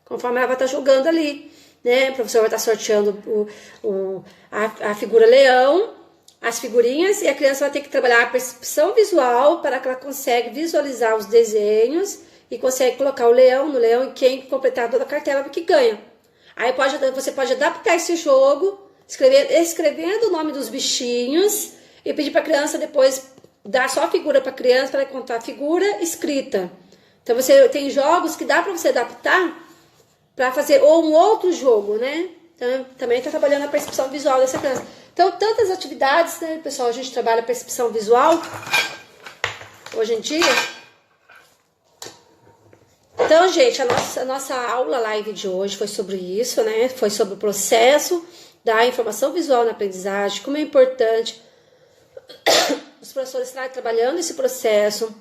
Conforme ela vai estar jogando ali, né? O professor vai estar sorteando a figura leão, as figurinhas, e a criança vai ter que trabalhar a percepção visual para que ela consiga visualizar os desenhos e consegue colocar o leão no leão, e quem completar toda a cartela que ganha. Aí você pode adaptar esse jogo escrevendo o nome dos bichinhos e pedir para a criança depois dar só a figura para a criança para contar a figura escrita. Então você tem jogos que dá para você adaptar para fazer ou um outro jogo, né? Então também está trabalhando a percepção visual dessa criança. Então tantas atividades, né, pessoal? A gente trabalha a percepção visual hoje em dia. Então, gente, a nossa aula live de hoje foi sobre isso, né? Foi sobre o processo da informação visual na aprendizagem, como é importante os professores estarem trabalhando esse processo,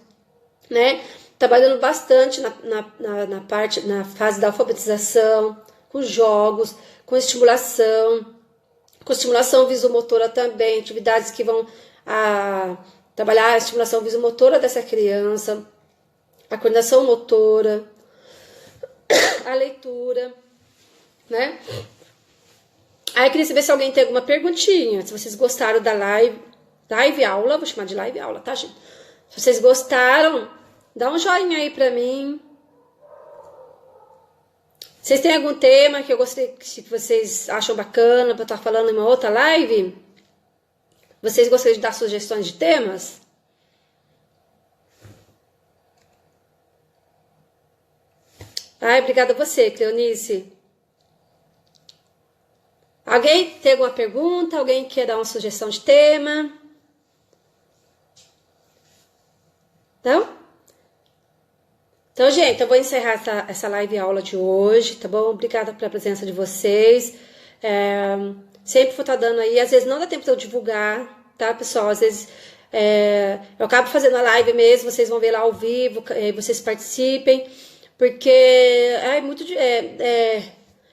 né? Trabalhando bastante na fase da alfabetização, com jogos, com estimulação visomotora também, atividades que vão trabalhar a estimulação visomotora dessa criança, a coordenação motora, a leitura, né? Aí eu queria saber se alguém tem alguma perguntinha, se vocês gostaram da live aula, vou chamar de live aula, tá, gente? Se vocês gostaram, dá um joinha aí pra mim. Vocês têm algum tema que eu gostaria que vocês acham bacana pra eu estar falando em uma outra live? Vocês gostariam de dar sugestões de temas? Ai, obrigada a você, Cleonice. Alguém tem alguma pergunta? Alguém quer dar uma sugestão de tema? Não? Então, gente, eu vou encerrar essa live aula de hoje, tá bom? Obrigada pela presença de vocês. Sempre vou estar dando aí, às vezes não dá tempo de eu divulgar, tá, pessoal? Às vezes eu acabo fazendo a live mesmo, vocês vão ver lá ao vivo, vocês participem, porque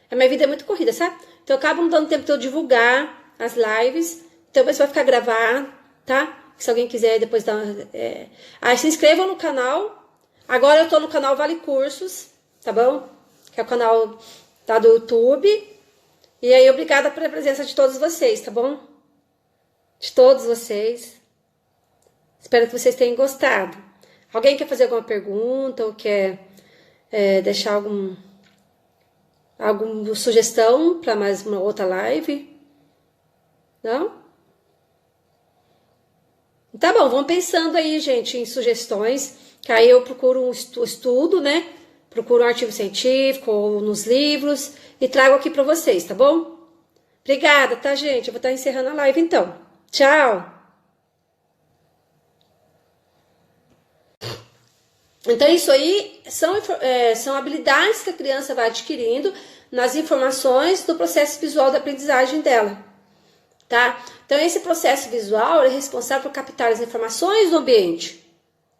a minha vida é muito corrida, sabe? Então eu acabo não dando tempo de eu divulgar as lives, então você vai ficar gravado, tá? Se alguém quiser depois dar... Aí se inscrevam no canal. Agora eu tô no canal Vale Cursos, tá bom? Que é o canal do YouTube. E aí, obrigada pela presença de todos vocês, tá bom? De todos vocês. Espero que vocês tenham gostado. Alguém quer fazer alguma pergunta ou quer deixar alguma sugestão para mais uma outra live? Não? Tá bom, vão pensando aí, gente, em sugestões. que aí eu procuro um estudo, né? Procuro um artigo científico ou nos livros e trago aqui para vocês, tá bom? Obrigada, tá, gente? Eu vou estar encerrando a live então. Tchau! Então, isso aí são habilidades que a criança vai adquirindo nas informações do processo visual da aprendizagem dela, tá? Então, esse processo visual é responsável por captar as informações do ambiente,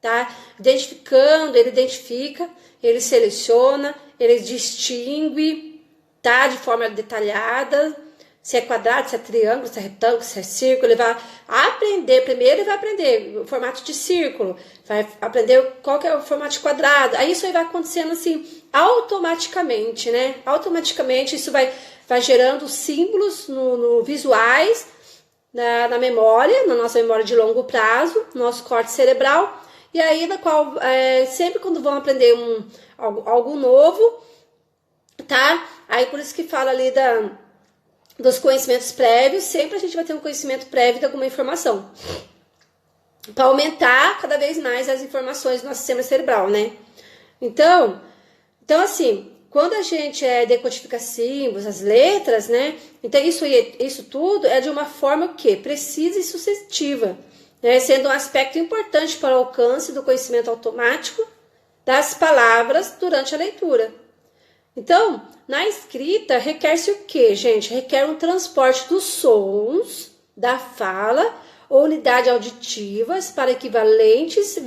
tá? Ele identifica, ele seleciona, ele distingue, tá? De forma detalhada, se é quadrado, se é triângulo, se é retângulo, se é círculo. Ele vai aprender, primeiro ele vai aprender o formato de círculo, vai aprender qual que é o formato de quadrado. Aí isso aí vai acontecendo assim, automaticamente, né? Automaticamente isso vai gerando símbolos no visuais, na memória, na nossa memória de longo prazo, no nosso corte cerebral. E aí, na qual, sempre quando vão aprender algo novo, tá? Aí por isso que fala ali dos conhecimentos prévios, sempre a gente vai ter um conhecimento prévio de alguma informação. Para aumentar cada vez mais as informações do nosso sistema cerebral, né? Então assim, quando a gente decodifica símbolos, as letras, né? Então isso tudo é de uma forma o quê? Precisa e sucessiva, né? Sendo um aspecto importante para o alcance do conhecimento automático das palavras durante a leitura. Então, na escrita, requer-se o quê, gente? Requer um transporte dos sons da fala ou unidades auditivas para equivalentes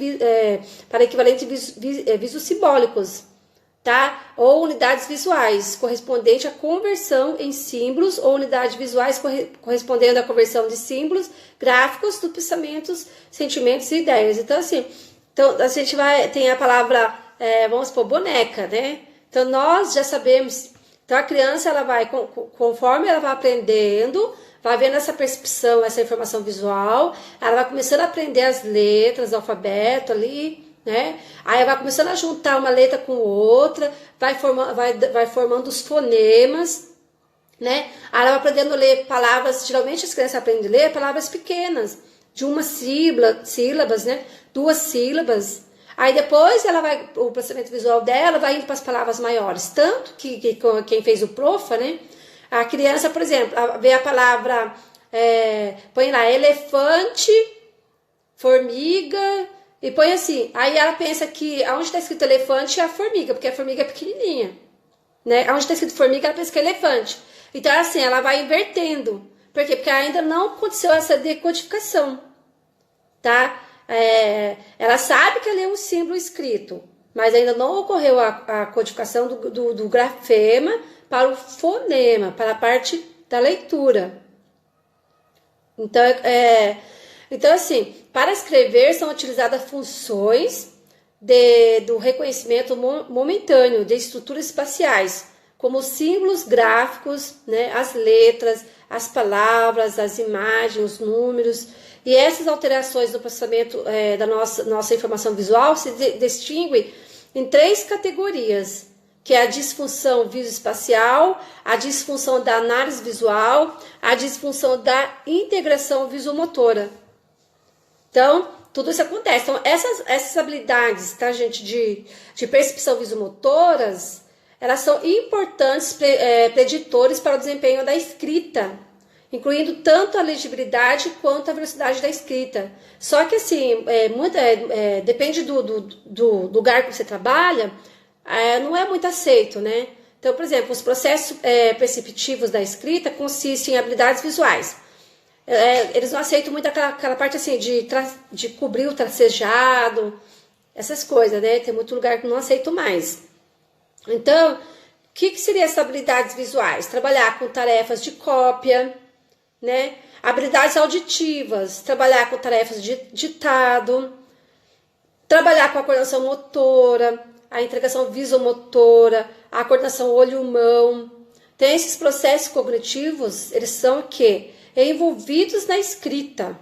visossimbólicos, tá? Ou unidades visuais, correspondente à conversão em símbolos, ou unidades visuais correspondendo à conversão de símbolos gráficos dos pensamentos, sentimentos e ideias. Então, assim, a gente tem a palavra, vamos supor, boneca, né? Então, nós já sabemos. Então, a criança, ela vai, conforme ela vai aprendendo, vai vendo essa percepção, essa informação visual, ela vai começando a aprender as letras, o alfabeto ali, né? Aí ela vai começando a juntar uma letra com outra, vai formando os fonemas, né? Aí ela vai aprendendo a ler palavras, geralmente as crianças aprendem a ler palavras pequenas, de uma sílabas, né? 2 sílabas. Aí depois o processamento visual dela vai indo para as palavras maiores. Tanto que quem fez o PROFA, né? A criança, por exemplo, vê a palavra, põe lá, elefante, formiga, e põe assim. Aí ela pensa que onde está escrito elefante é a formiga, porque a formiga é pequenininha, né? Onde está escrito formiga, ela pensa que é elefante. Então, assim, ela vai invertendo. Por quê? Porque ainda não aconteceu essa decodificação, tá? Ela sabe que ali é um símbolo escrito, mas ainda não ocorreu a codificação do grafema para o fonema, para a parte da leitura. Então assim, para escrever são utilizadas funções do reconhecimento momentâneo de estruturas espaciais, como os símbolos gráficos, né, as letras, as palavras, as imagens, os números. E essas alterações no processamento da nossa informação visual se distinguem em 3 categorias, que é a disfunção visoespacial, a disfunção da análise visual, a disfunção da integração visomotora. Então, tudo isso acontece. Então, essas habilidades, tá, gente, de percepção visomotoras, elas são importantes preditores para o desempenho da escrita, incluindo tanto a legibilidade quanto a velocidade da escrita. Só que assim, depende do lugar que você trabalha, não é muito aceito, né? Então, por exemplo, os processos perceptivos da escrita consistem em habilidades visuais. Eles não aceitam muito aquela parte assim de cobrir o tracejado, essas coisas, né? Tem muito lugar que não aceito mais. Então, o que seriam essas habilidades visuais? Trabalhar com tarefas de cópia, né? Habilidades auditivas, trabalhar com tarefas de ditado, trabalhar com a coordenação motora, a integração visomotora, a coordenação olho-mão. Então, esses processos cognitivos, eles são o quê? Envolvidos na escrita,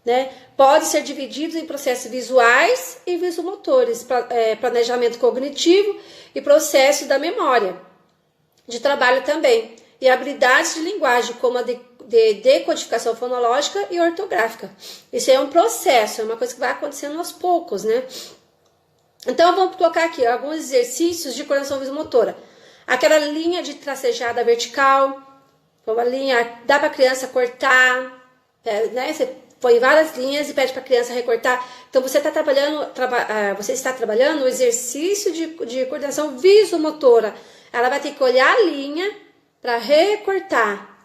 né? Podem ser divididos em processos visuais e visomotores, planejamento cognitivo e processo da memória, de trabalho também. E habilidades de linguagem, como a de decodificação fonológica e ortográfica. Isso é um processo, é uma coisa que vai acontecendo aos poucos, né? Então, vamos colocar aqui alguns exercícios de coordenação visomotora. Aquela linha de tracejada vertical, uma linha, dá para a criança cortar, né? Você põe várias linhas e pede para a criança recortar. Então, você está trabalhando o exercício de coordenação visomotora. Ela vai ter que olhar a linha para recortar,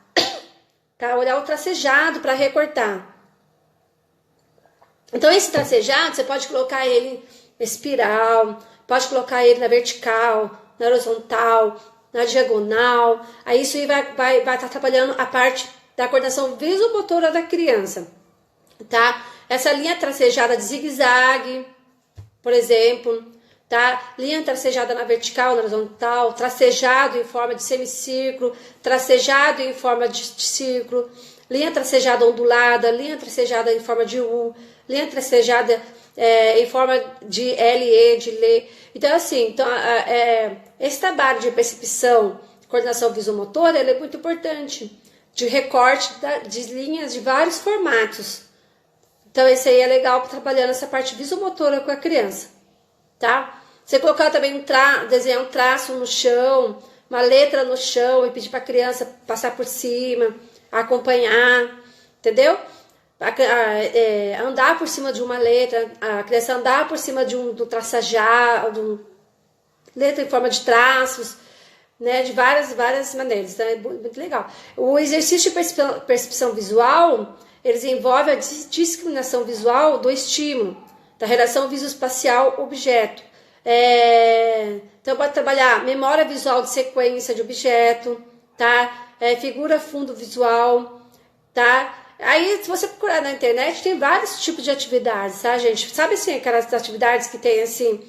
tá? Olhar o tracejado para recortar. Então, esse tracejado, você pode colocar ele espiral, pode colocar ele na vertical, na horizontal, na diagonal. Aí isso aí vai estar trabalhando a parte da coordenação visomotora da criança, tá? Essa linha tracejada de zigue-zague, por exemplo, tá? Linha tracejada na vertical, na horizontal, tracejado em forma de semicírculo, tracejado em forma de círculo, linha tracejada ondulada, linha tracejada em forma de U, linha tracejada em forma de LE, de LE. Então, assim, esse trabalho de percepção, coordenação visomotora, ele é muito importante, de recorte de linhas de vários formatos. Então, esse aí é legal para trabalhar nessa parte visomotora com a criança, tá? Você colocar também desenhar um traço no chão, uma letra no chão e pedir para a criança passar por cima, acompanhar, entendeu? Andar por cima de uma letra, a criança andar por cima do traçajado, letra em forma de traços, né, de várias maneiras, então é muito legal. O exercício de percepção visual, eles envolvem a discriminação visual do estímulo, da relação visoespacial-objeto. Então pode trabalhar memória visual de sequência de objeto, tá? Figura fundo visual, tá? Aí, se você procurar na internet, tem vários tipos de atividades, tá, gente? Sabe, assim, aquelas atividades que tem, assim,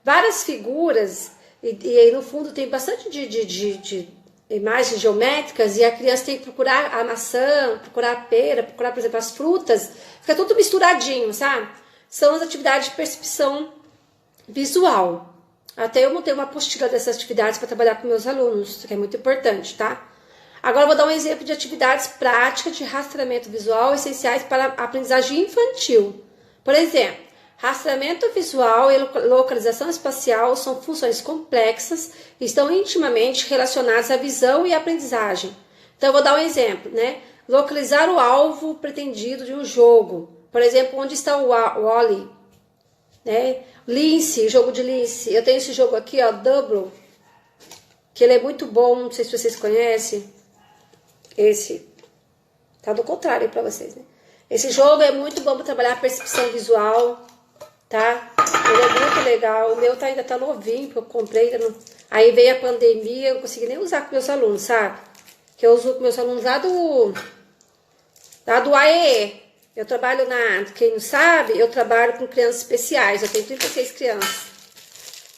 várias figuras, e aí, no fundo, tem bastante de imagens geométricas, e a criança tem que procurar a maçã, procurar a pera, procurar, por exemplo, as frutas, fica tudo misturadinho, sabe? São as atividades de percepção visual. Até eu montei uma apostila dessas atividades para trabalhar com meus alunos, que é muito importante, tá? Agora eu vou dar um exemplo de atividades práticas de rastreamento visual essenciais para a aprendizagem infantil. Por exemplo, rastreamento visual e localização espacial são funções complexas e estão intimamente relacionadas à visão e à aprendizagem. Então eu vou dar um exemplo, né? Localizar o alvo pretendido de um jogo. Por exemplo, onde está o Wally, né? Lince, jogo de lince. Eu tenho esse jogo aqui, ó, Double, que ele é muito bom, não sei se vocês conhecem. Esse tá do contrário para vocês, né? Esse jogo é muito bom para trabalhar a percepção visual, tá? Ele é muito legal. O meu ainda tá novinho, porque eu comprei. Aí veio a pandemia, eu não consegui nem usar com meus alunos, sabe? Que eu uso com meus alunos lá do AEE. Eu trabalho quem não sabe, eu trabalho com crianças especiais. Eu tenho 36 crianças.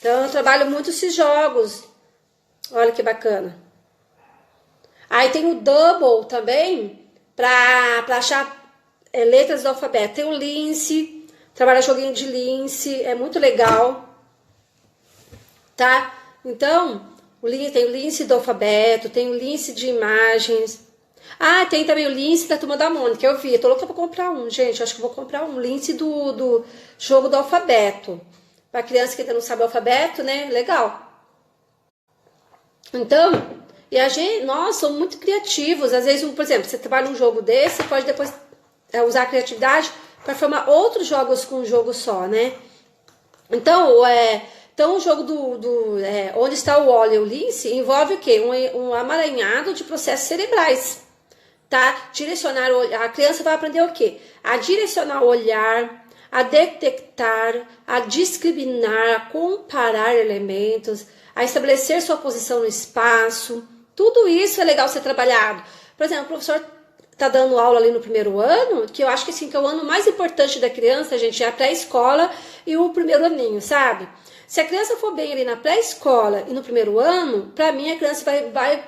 Então eu trabalho muito esses jogos. Olha que bacana. Aí tem o Double também, para achar letras do alfabeto. Tem o Lince, trabalha joguinho de Lince, é muito legal, tá? Então, tem o Lince do alfabeto, tem o Lince de imagens. Ah, tem também o Lince da Turma da Mônica, eu vi. Tô louca pra comprar um, gente, acho que vou comprar um Lince do jogo do alfabeto. Pra criança que ainda não sabe o alfabeto, né? Legal. Então... nós somos muito criativos. Às vezes, por exemplo, você trabalha um jogo desse, você pode depois usar a criatividade para formar outros jogos com um jogo só, né? Então, o jogo onde está o Wally e o Lince envolve o quê? Um amaranhado de processos cerebrais, tá? A criança vai aprender o quê? A direcionar o olhar, a detectar, a discriminar, a comparar elementos, a estabelecer sua posição no espaço. Tudo isso é legal ser trabalhado. Por exemplo, o professor está dando aula ali no primeiro ano, que eu acho que, assim, que é o ano mais importante da criança, gente, é a pré-escola e o primeiro aninho, sabe? Se a criança for bem ali na pré-escola e no primeiro ano, para mim a criança vai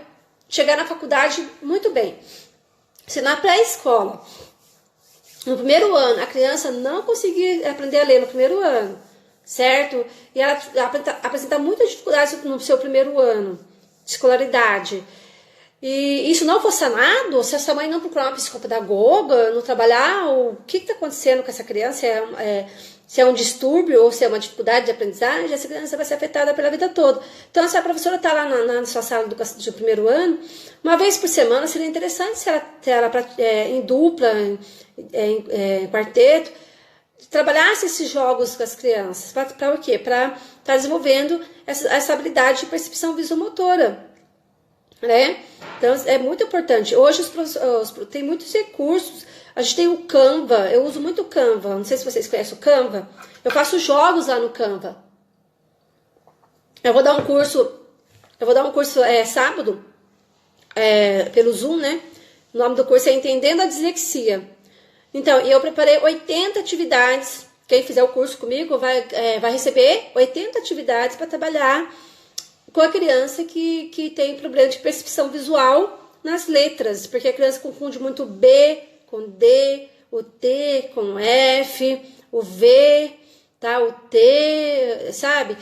chegar na faculdade muito bem. Se na pré-escola, no primeiro ano, a criança não conseguir aprender a ler no primeiro ano, certo? E ela apresenta muitas dificuldades no seu primeiro ano de escolaridade, e isso não for sanado, se essa mãe não procurar uma psicopedagoga, não trabalhar o que está acontecendo com essa criança, se é um distúrbio ou se é uma dificuldade de aprendizagem, essa criança vai ser afetada pela vida toda. Então, se a professora está lá na sua sala de primeiro ano, uma vez por semana seria interessante se ela em dupla, em quarteto, trabalhasse esses jogos com as crianças. Para o quê? Para estar desenvolvendo essa habilidade de percepção visomotora. Né? Então, é muito importante. Hoje tem muitos recursos. A gente tem o Canva, eu uso muito o Canva. Não sei se vocês conhecem o Canva. Eu faço jogos lá no Canva. Eu vou dar um curso sábado, pelo Zoom, né? O nome do curso é Entendendo a Dislexia. Então, eu preparei 80 atividades. Quem fizer o curso comigo vai receber 80 atividades para trabalhar com a criança que tem problema de percepção visual nas letras. Porque a criança confunde muito o B com D, o T com o F, o V, tá? O T, sabe?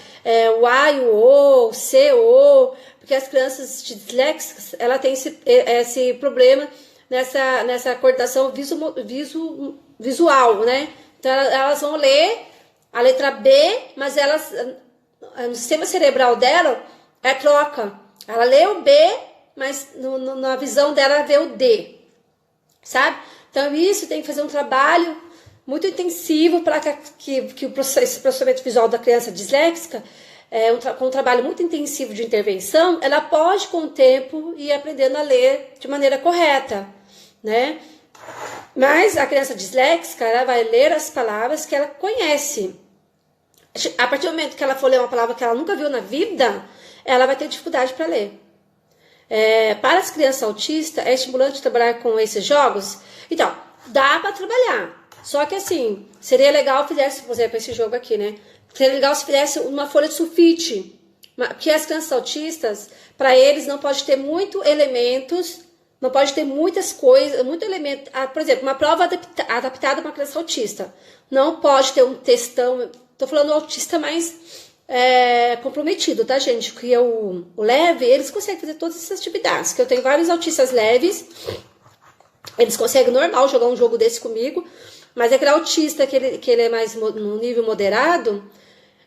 O A e o O, o C, o O. Porque as crianças disléxicas, ela tem esse problema nessa coordenação visual, né? Então, elas vão ler a letra B, mas no sistema cerebral dela, troca. Ela lê o B, mas na visão dela, ela vê o D, sabe? Então, isso tem que fazer um trabalho muito intensivo para que o processamento visual da criança disléxica, com um trabalho muito intensivo de intervenção, ela pode, com o tempo, ir aprendendo a ler de maneira correta, né? Mas a criança disléxica, ela vai ler as palavras que ela conhece. A partir do momento que ela for ler uma palavra que ela nunca viu na vida, ela vai ter dificuldade para ler. Para as crianças autistas, é estimulante trabalhar com esses jogos? Então, dá para trabalhar. Só que assim, seria legal fizesse, por exemplo, esse jogo aqui, né? Seria legal se fizesse uma folha de sulfite. Porque as crianças autistas, para eles, não pode ter muitos elementos, não pode ter muitas coisas, muito elemento. Por exemplo, uma prova adaptada para uma criança autista. Não pode ter um textão. Tô falando autista mais comprometido, tá, gente? Porque o leve, eles conseguem fazer todas essas atividades. Que eu tenho vários autistas leves, eles conseguem normal jogar um jogo desse comigo, mas aquele autista que ele é mais no nível moderado,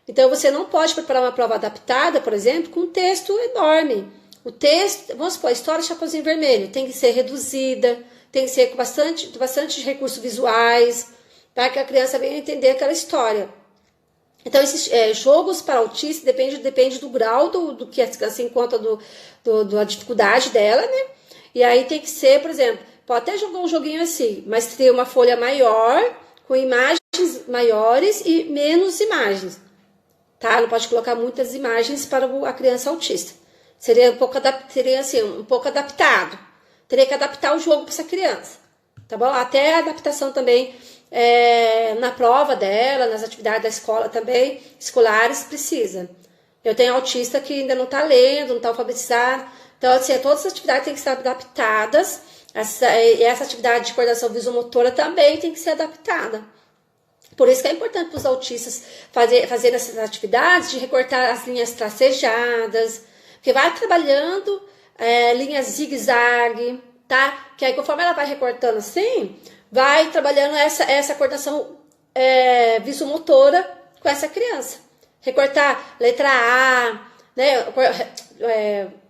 então você não pode preparar uma prova adaptada, por exemplo, com um texto enorme. O texto, vamos supor, a história Chapeuzinho Vermelho, tem que ser reduzida, tem que ser com bastante recursos visuais, para que a criança venha entender aquela história. Então, esses jogos para autistas depende do grau do que a criança encontra da dificuldade dela, né? E aí tem que ser, por exemplo, pode até jogar um joguinho assim, mas ter uma folha maior, com imagens maiores e menos imagens, tá? Não pode colocar muitas imagens para a criança autista. Seria um pouco adaptado. Teria que adaptar o jogo para essa criança, tá bom? Até a adaptação também na prova dela, nas atividades da escola também, escolares, precisa. Eu tenho autista que ainda não está lendo, não está alfabetizado. Então, assim, todas as atividades têm que ser adaptadas. Essa atividade de coordenação visomotora também tem que ser adaptada. Por isso que é importante para os autistas fazer essas atividades de recortar as linhas tracejadas, porque vai trabalhando linhas zigue-zague, tá? Que aí conforme ela vai recortando assim, vai trabalhando essa coordenação visomotora com essa criança. Recortar letra A, né?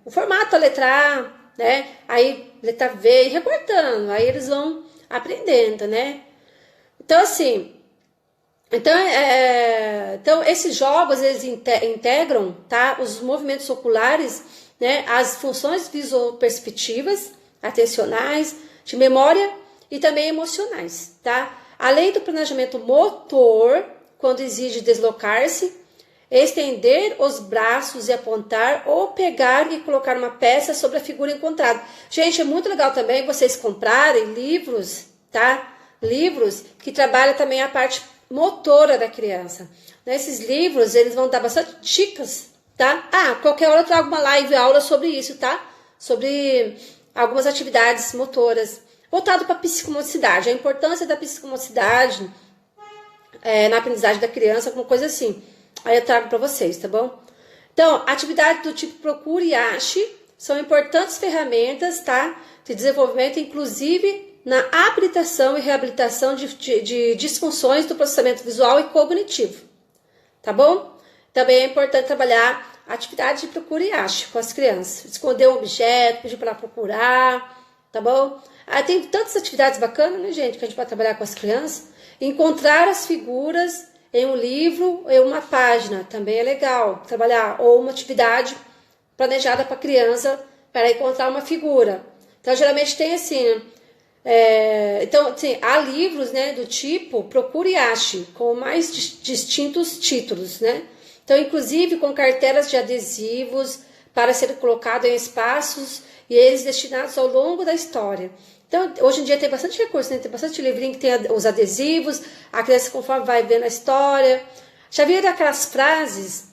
O formato da letra A, né? Aí letra V, e recortando. Aí eles vão aprendendo, né? Então, assim... Então, esses jogos, eles integram, tá, os movimentos oculares, né, as funções visoperceptivas, atencionais, de memória e também emocionais, tá? Além do planejamento motor, quando exige deslocar-se, estender os braços e apontar ou pegar e colocar uma peça sobre a figura encontrada. Gente, é muito legal também vocês comprarem livros, tá? Livros que trabalham também a parte motora da criança. Nesses livros, eles vão dar bastante dicas, tá? Qualquer hora eu trago uma live aula sobre isso, tá? Sobre algumas atividades motoras. Voltado para a psicomotricidade, a importância da psicomotricidade na aprendizagem da criança, alguma coisa assim. Aí eu trago para vocês, tá bom? Então, atividades do tipo procure e ache são importantes ferramentas, tá? De desenvolvimento, inclusive na habilitação e reabilitação de disfunções do processamento visual e cognitivo, tá bom? Também é importante trabalhar a atividade de procura e ache com as crianças, esconder um objeto, pedir para procurar, tá bom? Tem tantas atividades bacanas, né, gente, que a gente pode trabalhar com as crianças. Encontrar as figuras em um livro, em uma página, também é legal trabalhar, ou uma atividade planejada para a criança para encontrar uma figura. Então, geralmente tem assim, então, assim, há livros, né, do tipo Procure e Ache, com mais distintos títulos, né? Então, inclusive com cartelas de adesivos para ser colocado em espaços e eles destinados ao longo da história. Então, hoje em dia tem bastante recurso, né? Tem bastante livrinho que tem os adesivos, a criança conforme vai vendo a história. Já viram aquelas frases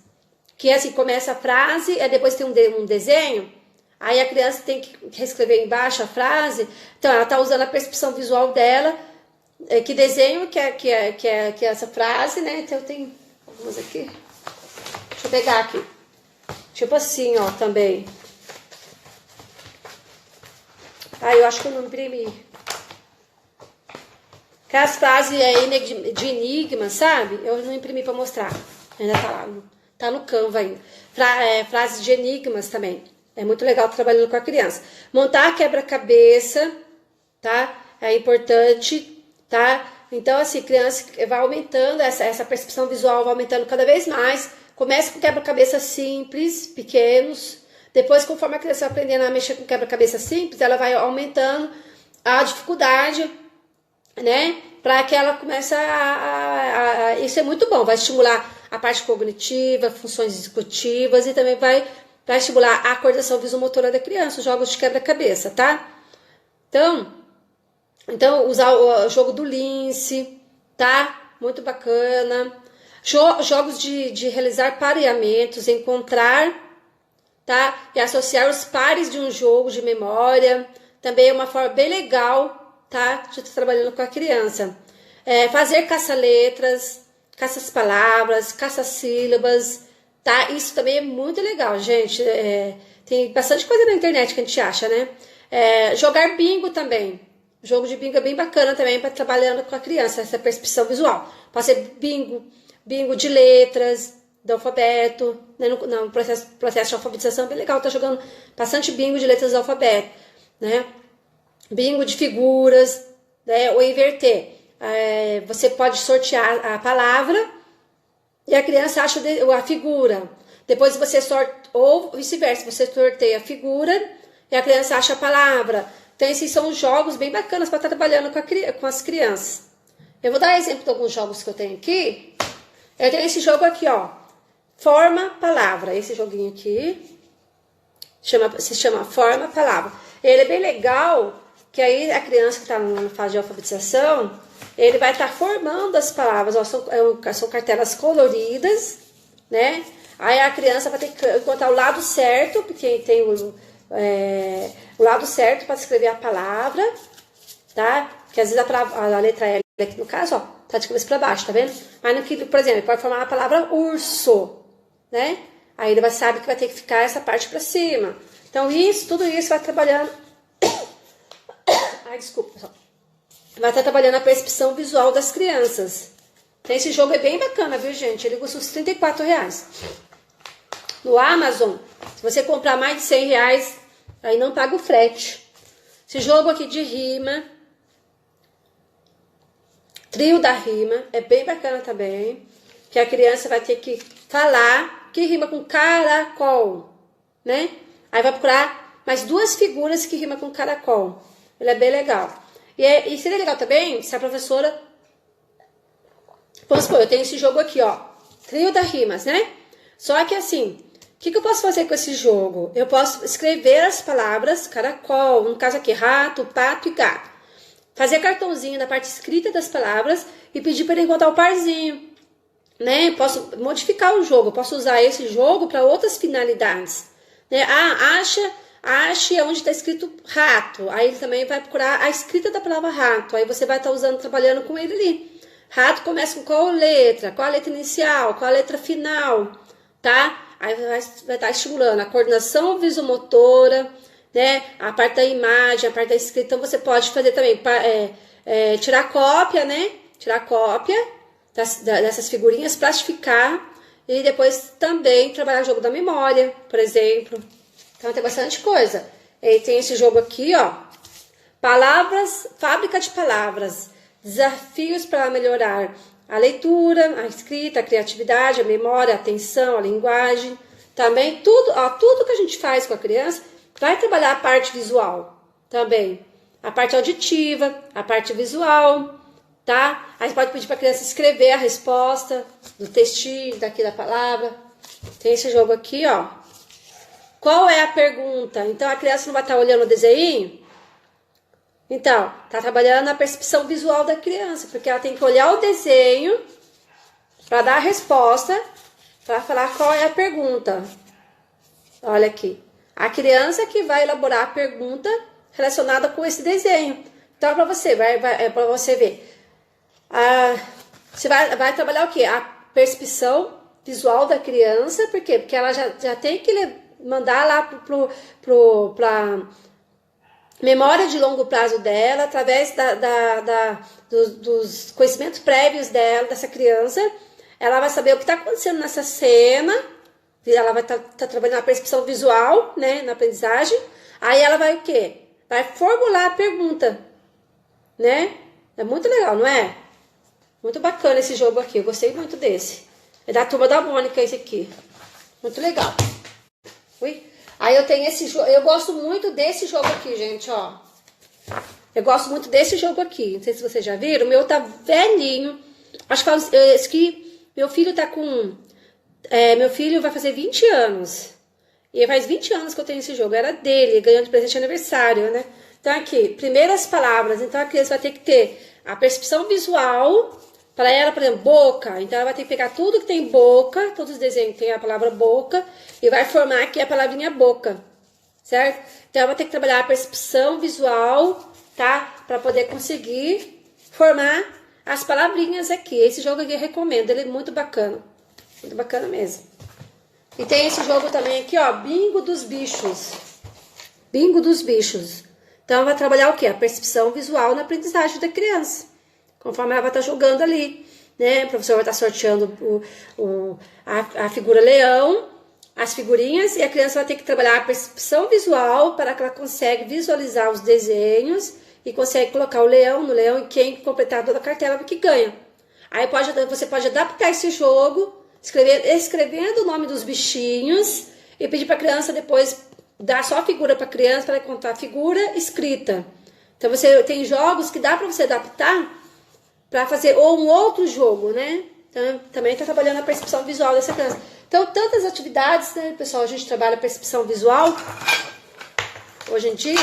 que assim, começa a frase, e depois tem um desenho, aí a criança tem que reescrever embaixo a frase, então ela está usando a percepção visual dela, que desenho que é essa frase, né? Então tem algumas aqui, deixa eu pegar aqui, tipo assim, ó, também. Eu acho que eu não imprimi. Aquelas frases aí de enigma, sabe? Eu não imprimi para mostrar. Ainda tá lá. Tá no Canva ainda. Frases de enigmas também. É muito legal trabalhando com a criança. Montar quebra-cabeça, tá? É importante, tá? Então, assim, criança vai aumentando, essa percepção visual vai aumentando cada vez mais. Começa com quebra-cabeça simples, pequenos. Depois, conforme a criança vai aprendendo a mexer com quebra-cabeça simples, ela vai aumentando a dificuldade, né? Para que ela comece isso é muito bom, vai estimular a parte cognitiva, funções executivas e também vai estimular a coordenação visomotora da criança, os jogos de quebra-cabeça, tá? Então, usar o jogo do lince, tá? Muito bacana. Jogos de realizar pareamentos, encontrar, tá? E associar os pares de um jogo de memória. Também é uma forma bem legal, tá? De estar trabalhando com a criança. Fazer caça-letras, caça-palavras, caça-sílabas, tá? Isso também é muito legal, gente. Tem bastante coisa na internet que a gente acha, né? Jogar bingo também. O jogo de bingo é bem bacana também para trabalhando com a criança, essa percepção visual. Pode ser bingo de letras, do alfabeto, né? No processo de alfabetização é bem legal, tá jogando bastante bingo de letras do alfabeto, né? Bingo de figuras, né? Ou inverter. Você pode sortear a palavra e a criança acha a figura. Depois você sorteia, ou vice-versa, você sorteia a figura e a criança acha a palavra. Então, esses são jogos bem bacanas para estar trabalhando com as crianças. Eu vou dar exemplo de alguns jogos que eu tenho aqui. Eu tenho esse jogo aqui, ó. Forma palavra. Esse joguinho aqui se chama Forma Palavra. Ele é bem legal, que aí a criança que está na fase de alfabetização, ele vai estar formando as palavras. Ó, são cartelas coloridas, né? Aí a criança vai ter que encontrar o lado certo, porque tem o lado certo para escrever a palavra, tá? Porque às vezes a letra L aqui no caso, ó, tá de cabeça para baixo, tá vendo? Mas no que, por exemplo, ele pode formar a palavra urso, né? Aí ele sabe que vai ter que ficar essa parte para cima. Então tudo isso vai trabalhando. Ai, desculpa, pessoal. Vai estar trabalhando a percepção visual das crianças. Então, esse jogo é bem bacana, viu, gente? Ele custa uns R$34. No Amazon, se você comprar mais de R$100, aí não paga o frete. Esse jogo aqui de rima, trio da rima, é bem bacana também. Que a criança vai ter que falar que rima com caracol, né? Aí vai procurar mais duas figuras que rimam com caracol. Ele é bem legal. E seria legal também se a professora... Vamos supor, eu tenho esse jogo aqui, ó. Trio das rimas, né? Só que assim, o que eu posso fazer com esse jogo? Eu posso escrever as palavras caracol, no caso aqui, rato, pato e gato. Fazer cartãozinho na parte escrita das palavras e pedir para ele encontrar o parzinho, né? Posso modificar o jogo, posso usar esse jogo para outras finalidades, né? Ache onde está escrito rato. Aí ele também vai procurar a escrita da palavra rato. Aí você vai estar trabalhando com ele ali. Rato começa com qual letra? Qual a letra inicial? Qual a letra final? Tá? Aí vai estar estimulando a coordenação visomotora, né? A parte da imagem, a parte da escrita. Então, você pode fazer também, tirar cópia, né? Tirar cópia dessas figurinhas, plastificar e depois também trabalhar o jogo da memória, por exemplo. Então, tem bastante coisa. E tem esse jogo aqui, ó. Palavras, fábrica de palavras. Desafios para melhorar a leitura, a escrita, a criatividade, a memória, a atenção, a linguagem. Também tudo que a gente faz com a criança vai trabalhar a parte visual também. A parte auditiva, a parte visual, tá? Aí você pode pedir para a criança escrever a resposta do textinho, daqui da palavra. Tem esse jogo aqui, ó. Qual é a pergunta? Então a criança não vai estar olhando o desenho? Então, tá trabalhando a percepção visual da criança, porque ela tem que olhar o desenho para dar a resposta, para falar qual é a pergunta. Olha aqui. A criança que vai elaborar a pergunta relacionada com esse desenho. Então, para você, para você ver. Você vai trabalhar o quê? A percepção visual da criança. Por quê? Porque ela já tem que mandar lá para memória de longo prazo dela, através dos conhecimentos prévios dela, dessa criança. Ela vai saber o que está acontecendo nessa cena. Ela vai estar trabalhando a percepção visual, né, na aprendizagem. Aí ela vai o quê? Vai formular a pergunta, né? É muito legal, não é? Muito bacana esse jogo aqui. Eu gostei muito desse. É da Turma da Mônica esse aqui. Muito legal. Ui. Aí eu tenho esse jogo. Eu gosto muito desse jogo aqui, gente, ó. Eu gosto muito desse jogo aqui. Não sei se vocês já viram. O meu tá velhinho. Acho que esse aqui, meu filho tá com... meu filho vai fazer 20 anos. E faz 20 anos que eu tenho esse jogo. Era dele, ganhando de presente de aniversário, né? Então aqui, primeiras palavras. Então a criança vai ter que ter a percepção visual. Para ela, por exemplo, boca. Então ela vai ter que pegar tudo que tem boca. Todos os desenhos tem a palavra boca. E vai formar aqui a palavrinha boca. Certo? Então ela vai ter que trabalhar a percepção visual, tá? Para poder conseguir formar as palavrinhas aqui. Esse jogo aqui eu recomendo. Ele é muito bacana. Muito bacana mesmo. E tem esse jogo também aqui, ó. Bingo dos bichos. Bingo dos bichos. Então vai trabalhar o quê? A percepção visual na aprendizagem da criança. Conforme ela vai estar jogando ali, né? O professor vai estar sorteando a figura leão, as figurinhas, e a criança vai ter que trabalhar a percepção visual para que ela consiga visualizar os desenhos e consegue colocar o leão no leão, e quem completar toda a cartela que ganha. Aí você pode adaptar esse jogo, escrevendo o nome dos bichinhos e pedir para a criança depois dar só a figura para a criança para contar a figura escrita. Então você tem jogos que dá para você adaptar para fazer ou um outro jogo, né? Então, também está trabalhando a percepção visual dessa criança. Então, tantas atividades, né, pessoal? A gente trabalha a percepção visual hoje em dia.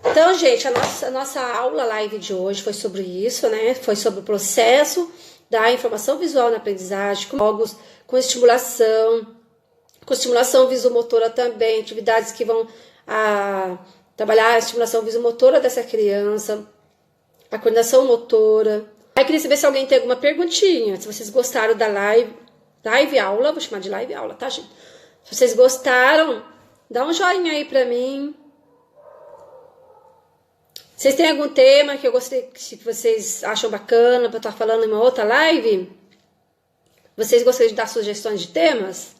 Então, gente, a nossa aula live de hoje foi sobre isso, né? Foi sobre o processo da informação visual na aprendizagem, com jogos, com estimulação visomotora também, atividades que vão trabalhar a estimulação visomotora dessa criança, a coordenação motora. Aí eu queria saber se alguém tem alguma perguntinha, se vocês gostaram da live aula, vou chamar de live aula, tá, gente? Se vocês gostaram, dá um joinha aí pra mim. Vocês têm algum tema que eu gostaria que vocês acham bacana pra eu estar falando em uma outra live? Vocês gostariam de dar sugestões de temas?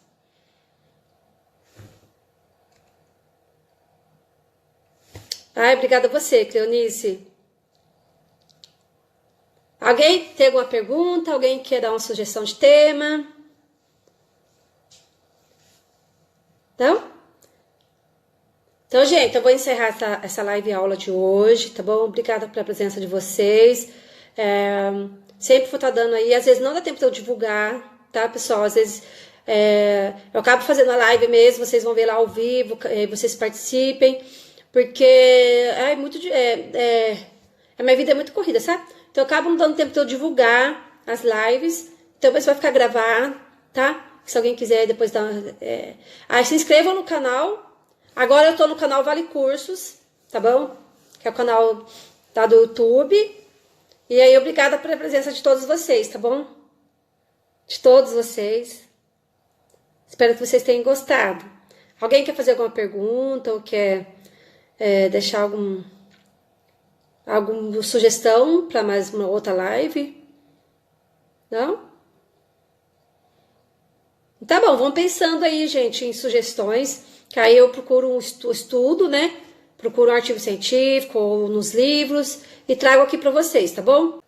Ai, obrigada a você, Cleonice. Alguém tem alguma pergunta? Alguém quer dar uma sugestão de tema? Não? Então, gente, eu vou encerrar essa live aula de hoje, tá bom? Obrigada pela presença de vocês. Sempre vou estar dando aí, às vezes não dá tempo de eu divulgar, tá, pessoal? Às vezes eu acabo fazendo a live mesmo, vocês vão ver lá ao vivo, vocês participem, porque a minha vida é muito corrida, sabe? Então eu acabo não dando tempo de eu divulgar as lives, então isso vai ficar gravado, tá? Se alguém quiser depois dar... se inscrevam no canal. Agora eu tô no canal Vale Cursos, tá bom? Que é o canal do YouTube. E aí, obrigada pela presença de todos vocês, tá bom? De todos vocês. Espero que vocês tenham gostado. Alguém quer fazer alguma pergunta ou quer deixar alguma sugestão para mais uma outra live? Não? Tá bom, vão pensando aí, gente, em sugestões, que aí eu procuro um estudo, né? Procuro um artigo científico ou nos livros e trago aqui para vocês, tá bom?